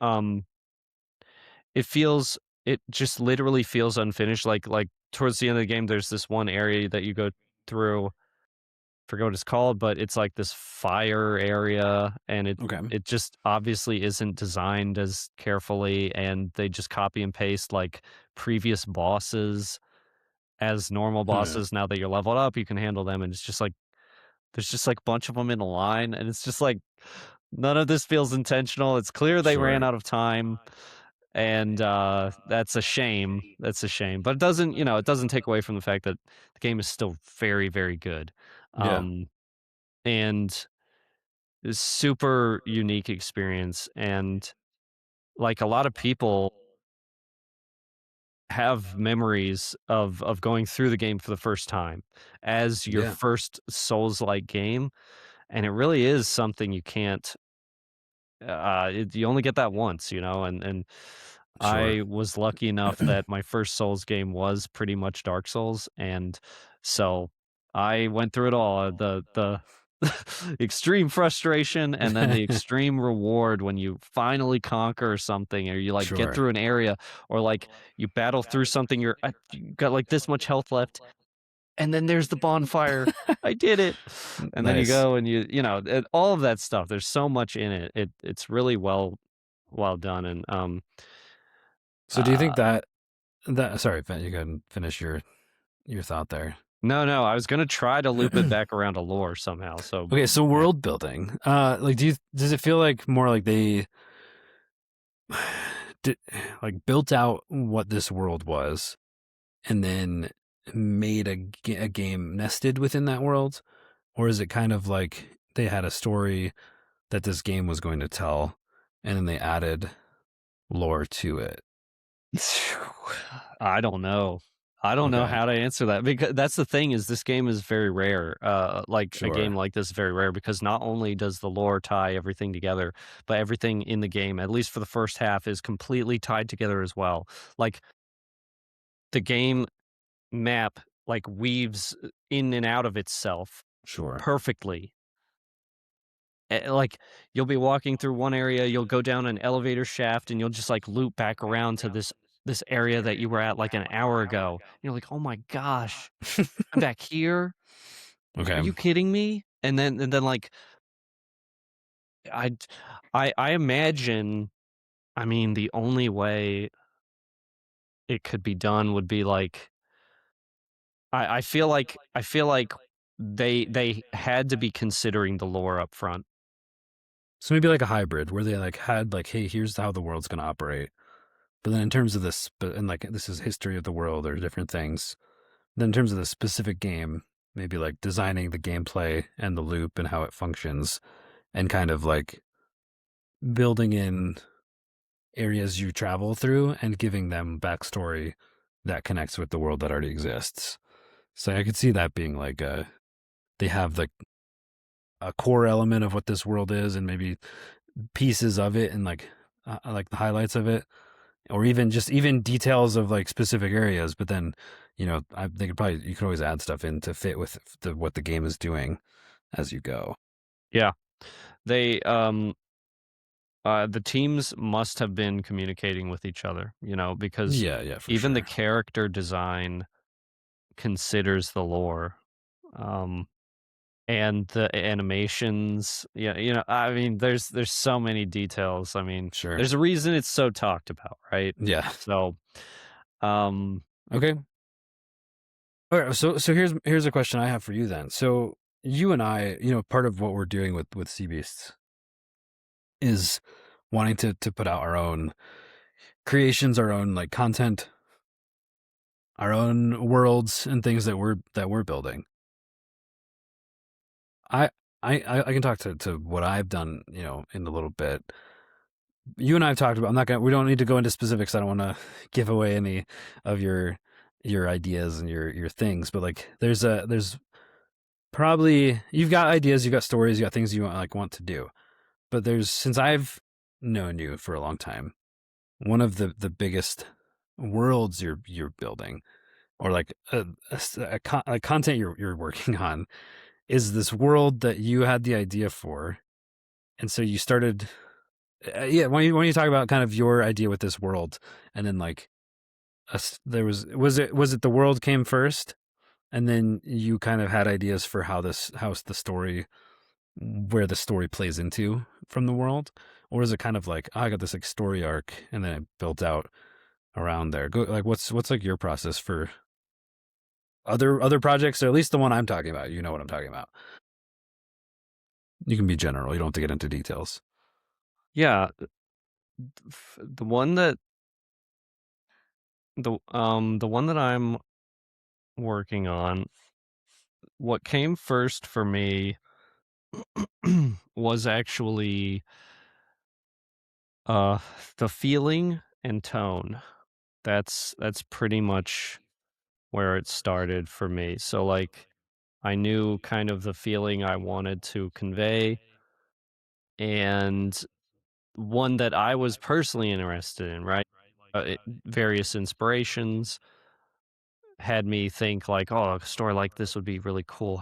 it just literally feels unfinished. Like towards the end of the game, there's this one area that you go through. Forget what it's called, but it's like this fire area, and Okay. it just obviously isn't designed as carefully, and they just copy and paste like previous bosses as normal Huh. bosses. Now that you're leveled up, you can handle them, and it's just like there's just like a bunch of them in a line, and it's just like none of this feels intentional. It's clear they ran Sure. out of time, and that's a shame. That's a shame, but it doesn't, it doesn't take away from the fact that the game is still very, very good. Yeah. Um, and it's super unique experience, and like a lot of people have memories of going through the game for the first time as your Yeah. first Souls like game, and it really is something you can't you only get that once, and Sure. I was lucky enough that my first Souls game was pretty much Dark Souls, and so I went through it all, the extreme frustration and then the extreme reward when you finally conquer something, or you, like, get Sure. through an area, or, like, you battle through something, you got, like, this much health left, and then there's the bonfire. I did it. And then you Nice. go and all of that stuff. There's so much in it. It's really well done. And So do you uh think that sorry, you go ahead and finish your thought there. no, no, I was gonna try to loop it back around to lore somehow. So Okay, so world building. Like does it feel like more like they did, like built out what this world was and then made a game nested within that world, or is it kind of like they had a story that this game was going to tell and then they added lore to it? I don't know. I don't know Okay, how to answer that, because that's the thing, is this game is very rare. Like a game sure. like this is very rare because not only does the lore tie everything together, but everything in the game, at least for the first half, is completely tied together as well. Like the game map like weaves in and out of itself Sure. perfectly. Like you'll be walking through one area, you'll go down an elevator shaft, and you'll just like loop back around to this area that you were at like an hour ago. You're like, "Oh my gosh, I'm back here? Are Okay. you kidding me?" And then like I I imagine, I mean, the only way it could be done would be like I feel like they had to be considering the lore up front. So maybe like a hybrid where they like had like, hey, here's how the world's going to operate. But then in terms of this, and like this is history of the world or different things. Then in terms of the specific game, maybe like designing the gameplay and the loop and how it functions, and kind of like building in areas you travel through and giving them backstory that connects with the world that already exists. So I could see that being like they have like a core element of what this world is, and maybe pieces of it, and like the highlights of it, or even details of like specific areas. But then, they could probably you could always add stuff in to fit with what the game is doing as you go. Yeah. They the teams must have been communicating with each other, because Yeah, yeah, for even the sure. character design considers the lore. Um, and the animations, yeah, I mean, there's so many details. I mean, Sure. there's a reason it's so talked about, right? Yeah. So, um, Okay. All right. So here's a question I have for you then. So you and I, part of what we're doing with Sea Beasts is wanting to put out our own creations, our own like content, our own worlds and things that we're building. I I can talk to what I've done, in a little bit. You and I have talked about. I'm not gonna. We don't need to go into specifics. I don't want to give away any of your your ideas and your things, but like there's probably you've got ideas, you've got stories, you got things you want to do. But there's since I've known you for a long time, one of the biggest worlds you're building, or like a content you're working on, is this world that you had the idea for, and so you started. Yeah, when you talk about kind of your idea with this world, and then like there was it the world came first, and then you kind of had ideas for how the story where the story plays into from the world, or is it kind of like, oh, I got this like story arc and then it built out around there? Like what's like your process for other projects, or at least the one I'm talking about? You know what I'm talking about. You can be general. You don't have to get into details. Yeah, the one that the one that I'm working on, what came first for me was actually uh the feeling and tone. That's pretty much where it started for me. So like I knew kind of the feeling I wanted to convey, and one that I was personally interested in, right? Various inspirations had me think like, "Oh, a story like this would be really cool.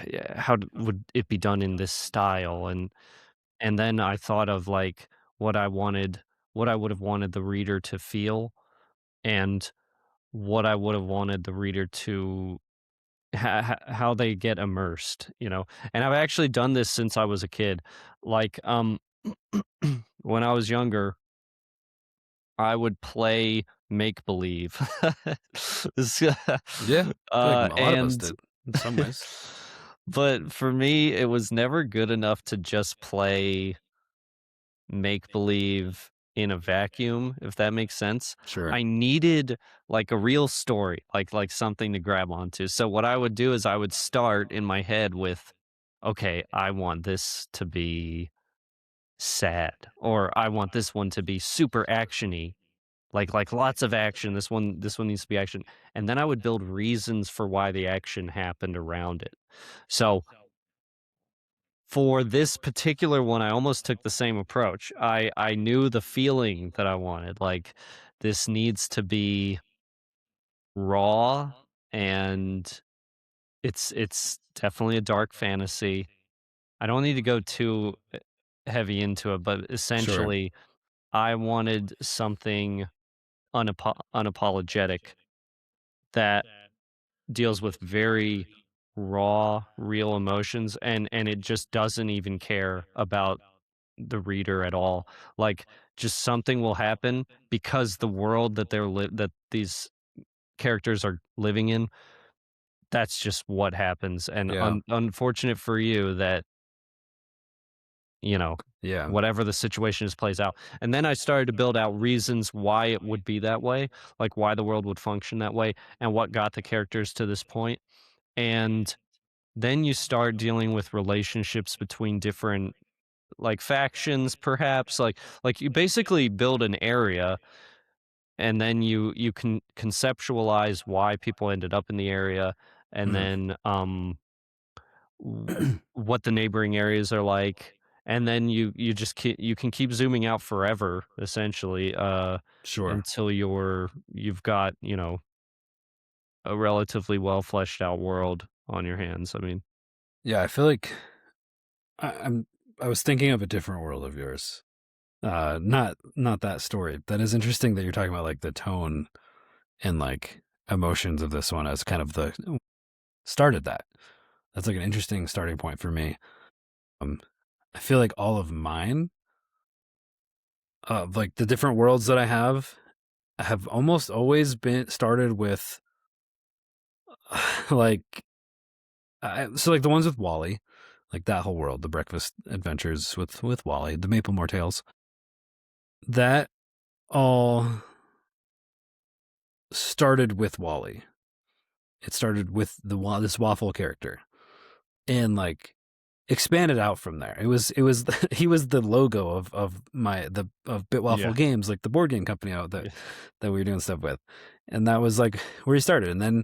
Yeah, would it be done in this style?" And then I thought of like what I wanted, what I would have wanted the reader to feel, and what I would have wanted the reader to how they get immersed, you know? And I've actually done this since I was a kid. Like, when I was younger, I would play make believe. This, Yeah, I feel like a lot of us and did in some ways. but for me, it was never good enough to just play make believe in a vacuum, if that makes sense. Sure. I needed like a real story, like something to grab onto. So what I would do is I would start in my head with, okay, I want this to be sad, or I want this one to be super actiony, like lots of action. This one needs to be action. And then I would build reasons for why the action happened around it. So for this particular one, I almost took the same approach. I knew the feeling that I wanted, like, this needs to be raw, and it's definitely a dark fantasy. I don't need to go too, heavy into it, but Sure. essentially, I wanted something unapologetic that deals with very raw, real emotions, and it just doesn't even care about the reader at all. Like, just something will happen because the world that that these characters are living in, that's just what happens. And Yeah. unfortunate for you that, you know, Yeah. whatever the situation is plays out. And then I started to build out reasons why it would be that way, like why the world would function that way, and what got the characters to this point. And then you start dealing with relationships between different like factions perhaps, like you basically build an area, and then you can conceptualize why people ended up in the area, and then what the neighboring areas are like, and then you just you can keep zooming out forever essentially, Sure. until you've got, you know, a relatively well fleshed out world on your hands. I mean, Yeah, I feel like I'm. I was thinking of a different world of yours. Not that story. That is interesting that you're talking about like the tone and like emotions of this one as kind of the started that. That's like an interesting starting point for me. Um, I feel like all of mine, like the different worlds that I have almost always been started with, like, so like the ones with Wally, like that whole world, the breakfast adventures with Wally, the Maple Tales, that all started with Wally. It started with this waffle character, and like expanded out from there. It was he was the logo of my the of yeah. Bitwaffle Games, like the board game company out Yeah. that we were doing stuff with. and that was like where he started. And then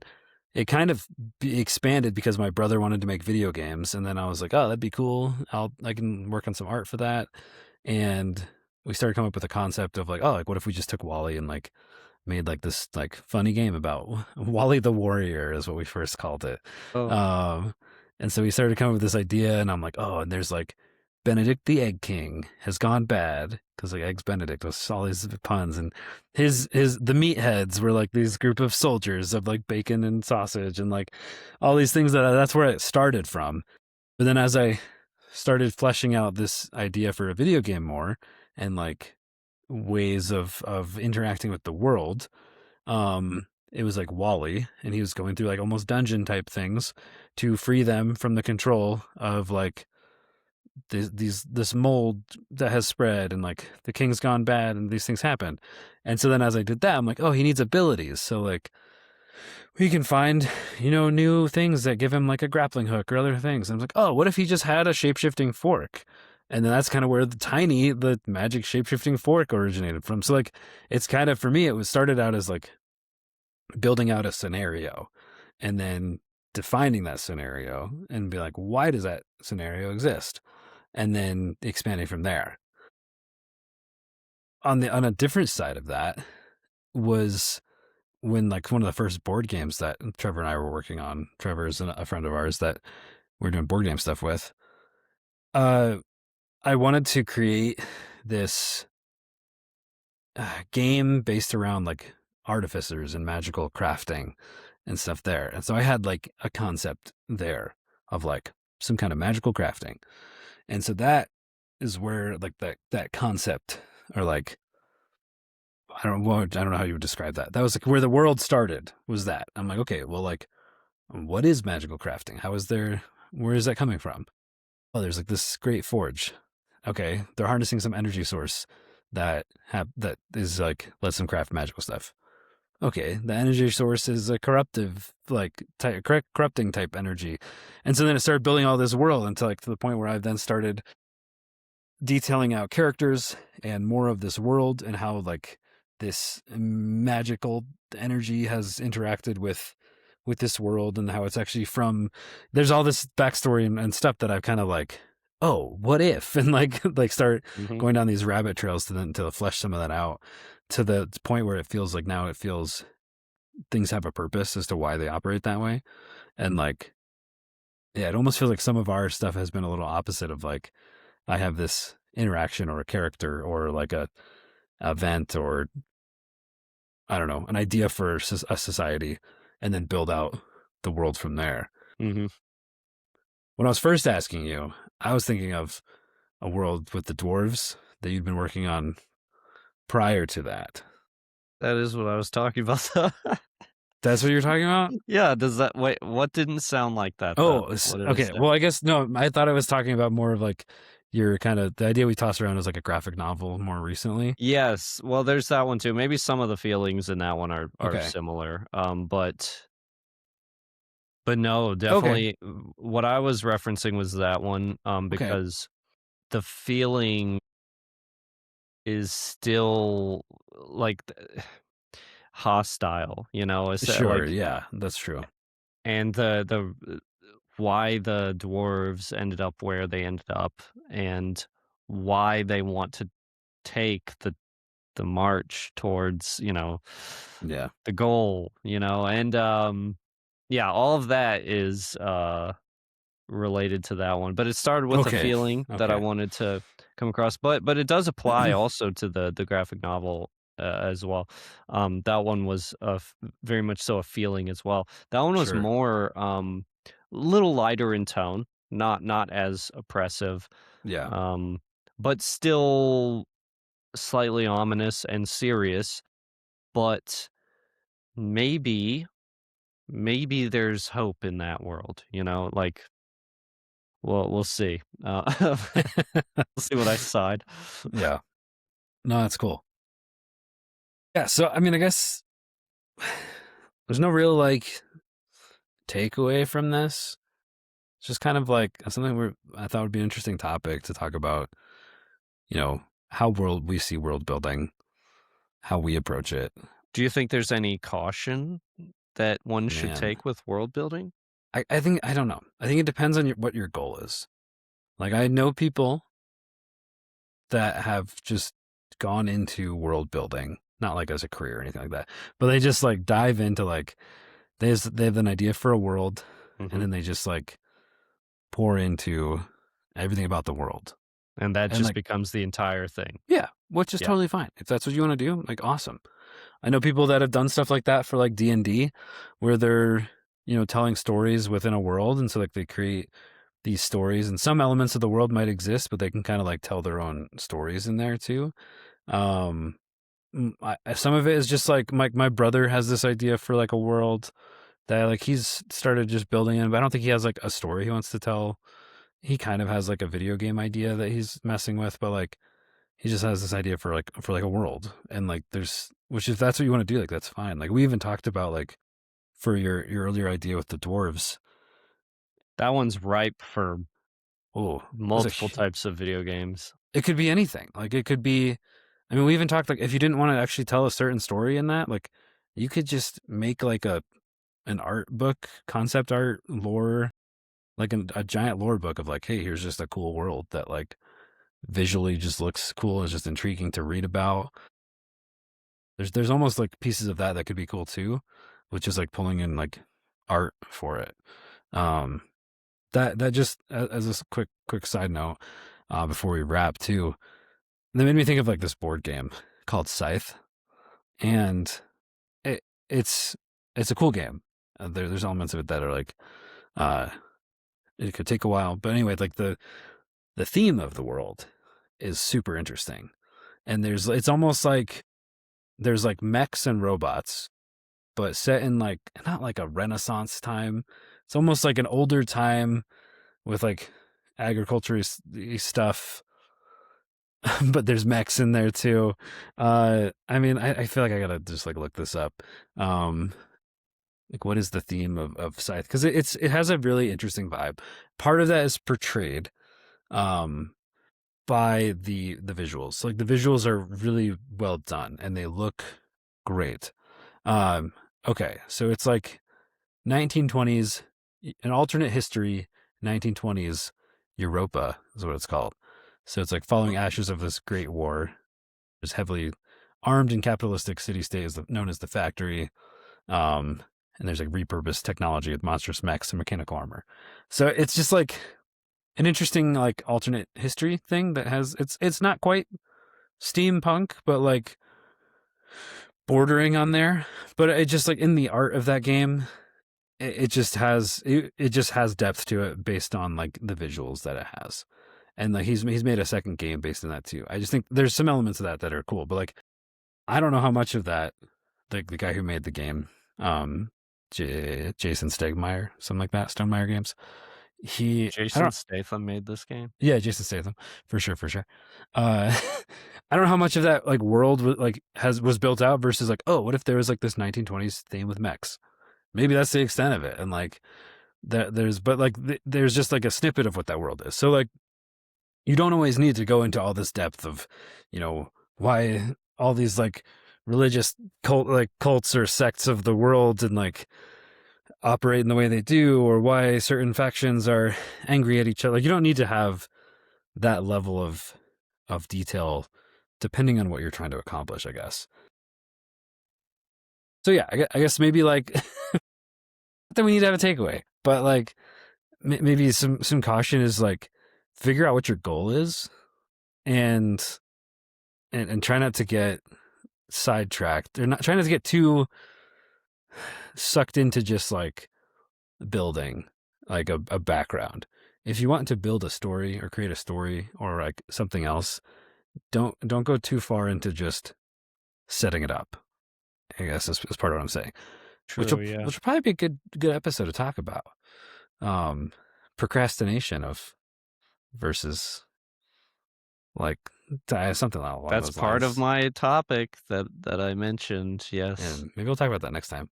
it kind of expanded because my brother wanted to make video games, and then I was like, oh, that'd be cool. I can work on some art for that. And we started coming up with a concept of like, oh, like what if we just took Wally and like made like this like funny game about Wally the Warrior is what we first called it. Oh. Um, and so we started coming up with this idea, and I'm like, oh, and there's like Benedict the Egg King has gone bad because like Eggs Benedict was all these puns, and the meatheads were like these group of soldiers of like bacon and sausage and like all these things that's where it started from. But then as I started fleshing out this idea for a video game more and like ways of interacting with the world, it was like Wally, and he was going through like almost dungeon type things to free them from the control of like this mold that has spread, and like the king's gone bad and these things happen. And so then as I did that, I'm like, oh, he needs abilities, so like we can find, new things that give him like a grappling hook or other things. And I'm like, oh, what if he just had a shape-shifting fork? And then that's kind of where the magic shape-shifting fork originated from. So like it's kind of, for me, it was started out as like building out a scenario and then defining that scenario and be like, why does that scenario exist? And then expanding from there. On a different side of that was when like one of the first board games that Trevor and I were working on. Trevor is a friend of ours that we're doing board game stuff with. Uh, I wanted to create this game based around like artificers and magical crafting and stuff there. And so I had like a concept there of like some kind of magical crafting. And so that is where like that concept, or like I don't know how you would describe that. That was like where the world started, was that. I'm like, okay, well, like what is magical crafting? Where is that coming from? Oh, there's like this great forge. Okay, they're harnessing some energy source that is like lets them craft magical stuff. Okay, the energy source is a corruptive, like corrupting type energy. And so then it started building all this world until like to the point where I've then started detailing out characters and more of this world and how like this magical energy has interacted with this world, and how it's actually from, there's all this backstory and stuff that I've kind of like, oh, what if, and like start Hmm. going down these rabbit trails to flesh some of that out to the point where it feels like now it feels things have a purpose as to why they operate that way. And like, yeah, it almost feels like some of our stuff has been a little opposite of like, I have this interaction or a character or like a event or I don't know, an idea for a society, and then build out the world from there. Hmm. When I was first asking you, I was thinking of a world with the dwarves that you'd been working on prior to that. That is what I was talking about. That's what you're talking about? Yeah, does that wait, what didn't sound like that then? Oh, What did I okay. say? Well, I guess no, I thought I was talking about more of like your kind of the idea we tossed around as like a graphic novel more recently. Yes, well, there's that one too. Maybe some of the feelings in that one are Okay. similar, but no, Okay. definitely what I was referencing was that one, Okay. because the feeling is still like hostile, it's Sure. like, Yeah, that's true. and why the dwarves ended up where they ended up, and why they want to take the march towards, Yeah. the goal, and yeah, all of that is related to that one. But it started with a Okay. feeling that I Okay. wanted to come across, but it does apply also to the graphic novel as well. That one was very much so a feeling as well. That one was Sure. more little lighter in tone, not as oppressive, Yeah. um, but still slightly ominous and serious. But maybe there's hope in that world, like, well, we'll see. We'll see what I decide. Yeah. No, that's cool. Yeah, so I mean, I guess there's no real like takeaway from this. It's just kind of like something where I thought would be an interesting topic to talk about, how we see world building, how we approach it. Do you think there's any caution that one should Man, take with world building? I think I don't know. I think it depends on what your goal is. Like I know people that have just gone into world building, not like as a career or anything like that, but they just like dive into like they have an idea for a world, and Mhm. then they just like pour into everything about the world. And that And just like, becomes the entire thing. yeah, which is Yeah. totally fine. If that's what you want to do, like awesome. I know people that have done stuff like that for like D&D where they're, telling stories within a world, and so like they create these stories, and some elements of the world might exist, but they can kind of like tell their own stories in there too. Um some of it is just like my brother has this idea for like a world that like he's started just building in, but I don't think he has like a story he wants to tell. He kind of has like a video game idea that he's messing with, but like he just has this idea for like a world, and like there's which if that's what you want to do, like that's fine. Like we even talked about like for your earlier idea with the dwarves. That one's ripe for Oh, that's multiple types of video games. it could be anything. Like it could be. I mean, we even talked like if you didn't want to actually tell a certain story in that, like you could just make like an art book, concept art, lore, like a giant lore book of like, hey, here's just a cool world that like visually just looks cool, is just intriguing to read about. There's almost like pieces of that could be cool too, which is like pulling in like art for it. Um, that just as a quick side note, before we wrap too, that made me think of like this board game called Scythe, and it it's it's a cool game. There's elements of it that are like uh, it could take a while, but anyway, like the theme of the world is super interesting, and it's almost like there's like mechs and robots, but set in like not like a Renaissance time. It's almost like an older time with like agriculture stuff, but there's mechs in there too. I mean, I feel like I gotta just like look this up. Um, like what is the theme of Scythe? Because it has a really interesting vibe. Part of that is portrayed um by the visuals. Like the visuals are really well done and they look great. Um, okay, so it's like 1920s, an alternate history, 1920s Europa is what it's called. So it's like following ashes of this great war. There's heavily armed and capitalistic city state known as the factory. Um, and there's like repurposed technology with monstrous mechs and mechanical armor. So it's just like an interesting like alternate history thing that has it's not quite steampunk, but like bordering on there. But it just like in the art of that game, it just has depth to it based on like the visuals that it has. And like he's made a second game based on that too. I just think there's some elements of that are cool, but like I don't know how much of that the guy who made the game, um, Jason Stegmeyer, something like that, Stonemeyer Games. I Jason don't, Statham made this game? yeah, Jason Statham for sure, for sure. Uh, I don't know how much of that like world like was built out versus like, oh, what if there was like this 1920s theme with mechs? Maybe that's the extent of it, and like but like there's just like a snippet of what that world is. So like you don't always need to go into all this depth of, why all these like religious cults or sects of the world and like operate in the way they do, or why certain factions are angry at each other. Like you don't need to have that level of detail depending on what you're trying to accomplish, I guess. So yeah, I guess maybe like then we need to have a takeaway, but like maybe some caution is like figure out what your goal is, and and try not to get sidetracked. They're not trying not to get too sucked into just like building like a background. If you want to build a story or create a story or like something else, don't go too far into just setting it up. I guess is part of what I'm saying. Which True, will yeah. which will probably be a good episode to talk about. Um, procrastination of versus like something along That's those part of lines. my topic that I mentioned, yes. And maybe we'll talk about that next time.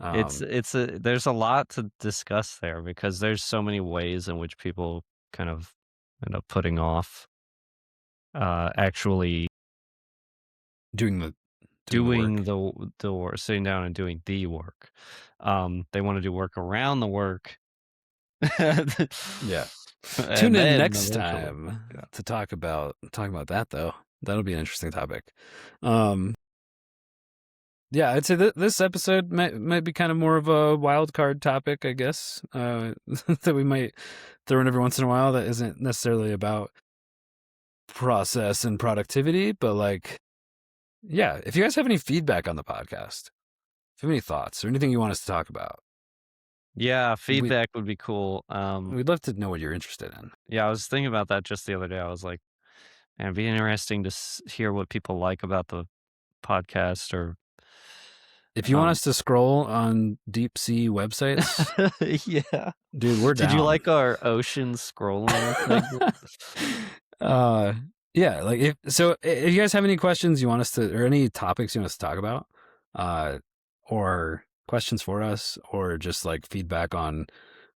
Um, There's a lot to discuss there because there's so many ways in which people kind of end up putting off, actually doing doing the work, sitting down and doing the work. They want to do work around the work. Yeah. And Tune in then next eventually, time yeah. to talk about that though. That'll be an interesting topic. Yeah, I'd say this episode might be kind of more of a wild card topic, I guess, that we might throw in every once in a while. That isn't necessarily about process and productivity, but like, yeah, if you guys have any feedback on the podcast, if you have any thoughts or anything you want us to talk about, Yeah, we feedback would be cool. we'd love to know what you're interested in. Yeah, I was thinking about that just the other day. I was like, man, it'd be interesting to hear what people like about the podcast or, If you want um, us to scroll on deep sea websites, yeah. dude, we're Did you down. like our ocean scrolling segment? uh, yeah, like if you guys have any questions you want us to, or any topics you want us to talk about, or questions for us, or just like feedback on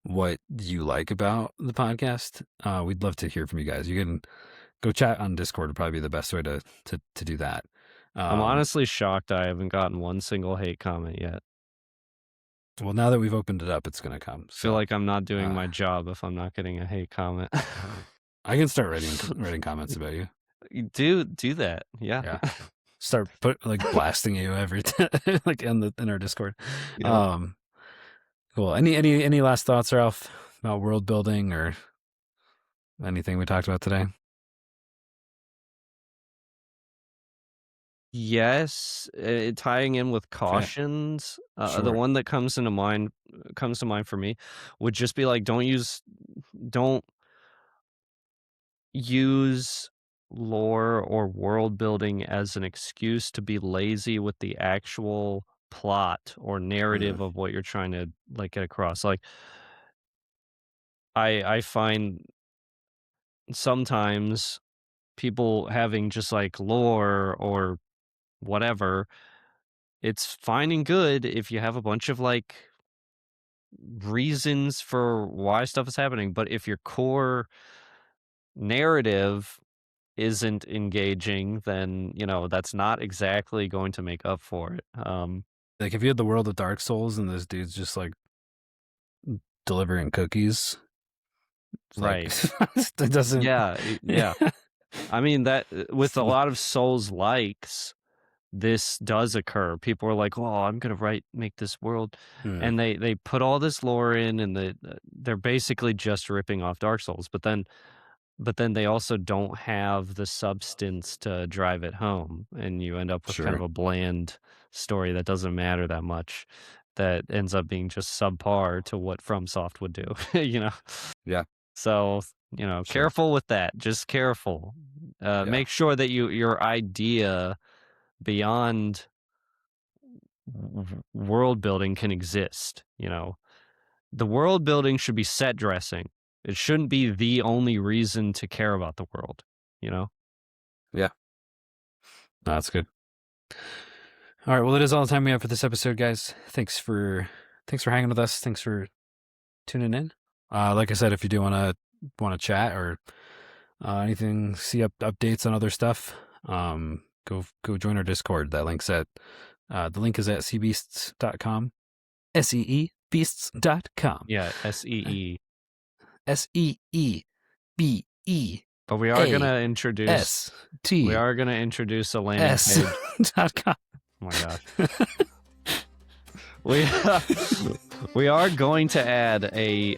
what you like about the podcast, we'd love to hear from you guys. You can go chat on Discord would probably be the best way to do that. I'm Um, honestly shocked I haven't gotten one single hate comment yet. well, now that we've opened it up, it's gonna come. I feel So, like I'm not doing uh, my job if I'm not getting a hate comment. I can start writing comments about you. You do that. Yeah. Yeah. Start blasting you every time, like in our Discord. Yep. Um, cool. Any last thoughts, Ralph, about world building or anything we talked about today? Yes, tying in with Okay, cautions, the sure. one that comes to mind for me would just be like, don't use lore or world building as an excuse to be lazy with the actual plot or narrative Mm, of what you're trying to like get across. Like I find sometimes people having just like lore or whatever, it's fine and good if you have a bunch of like reasons for why stuff is happening, but if your core narrative isn't engaging, then, that's not exactly going to make up for it. like if you had the world of Dark Souls and this dude's just like delivering cookies, it's like Right. that doesn't. Yeah, yeah. I mean, that with a So, lot of Souls likes, this does occur. People are like, "Oh, I'm gonna make this world," mm, and they put all this lore in, and they're basically just ripping off Dark Souls. But then they also don't have the substance to drive it home, and you end up with kind of sure. a bland story that doesn't matter that much, that ends up being just subpar to what FromSoft would do, you know? Yeah, So, sure. careful with that, just careful. Yeah, Make sure that your idea beyond world building can exist, The world building should be set dressing. It shouldn't be the only reason to care about the world, you know? yeah. No, that's good. All right. Well, it is all the time we have for this episode, guys. Thanks for hanging with us. Thanks for tuning in. Like I said, if you do want to chat or anything, see updates on other stuff, go join our Discord. The link is at seabeasts.com. seebeasts.com. Yeah, SEE. SEEBEAST. But we are gonna introduce a landing page. dot com. Oh my gosh. We we are going to add a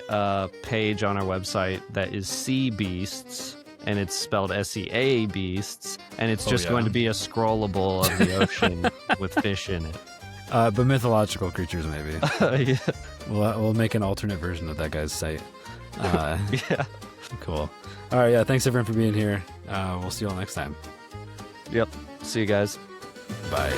page on our website that is Sea Beasts, and it's spelled SEA Beasts, and it's Oh, just yeah. going to be a scrollable of the ocean with fish in it. But mythological creatures, maybe. Yeah. We'll make an alternate version of that guy's site. Yeah. Cool. All right. Yeah. Thanks everyone for being here. We'll see you all next time. Yep. See you guys. Bye.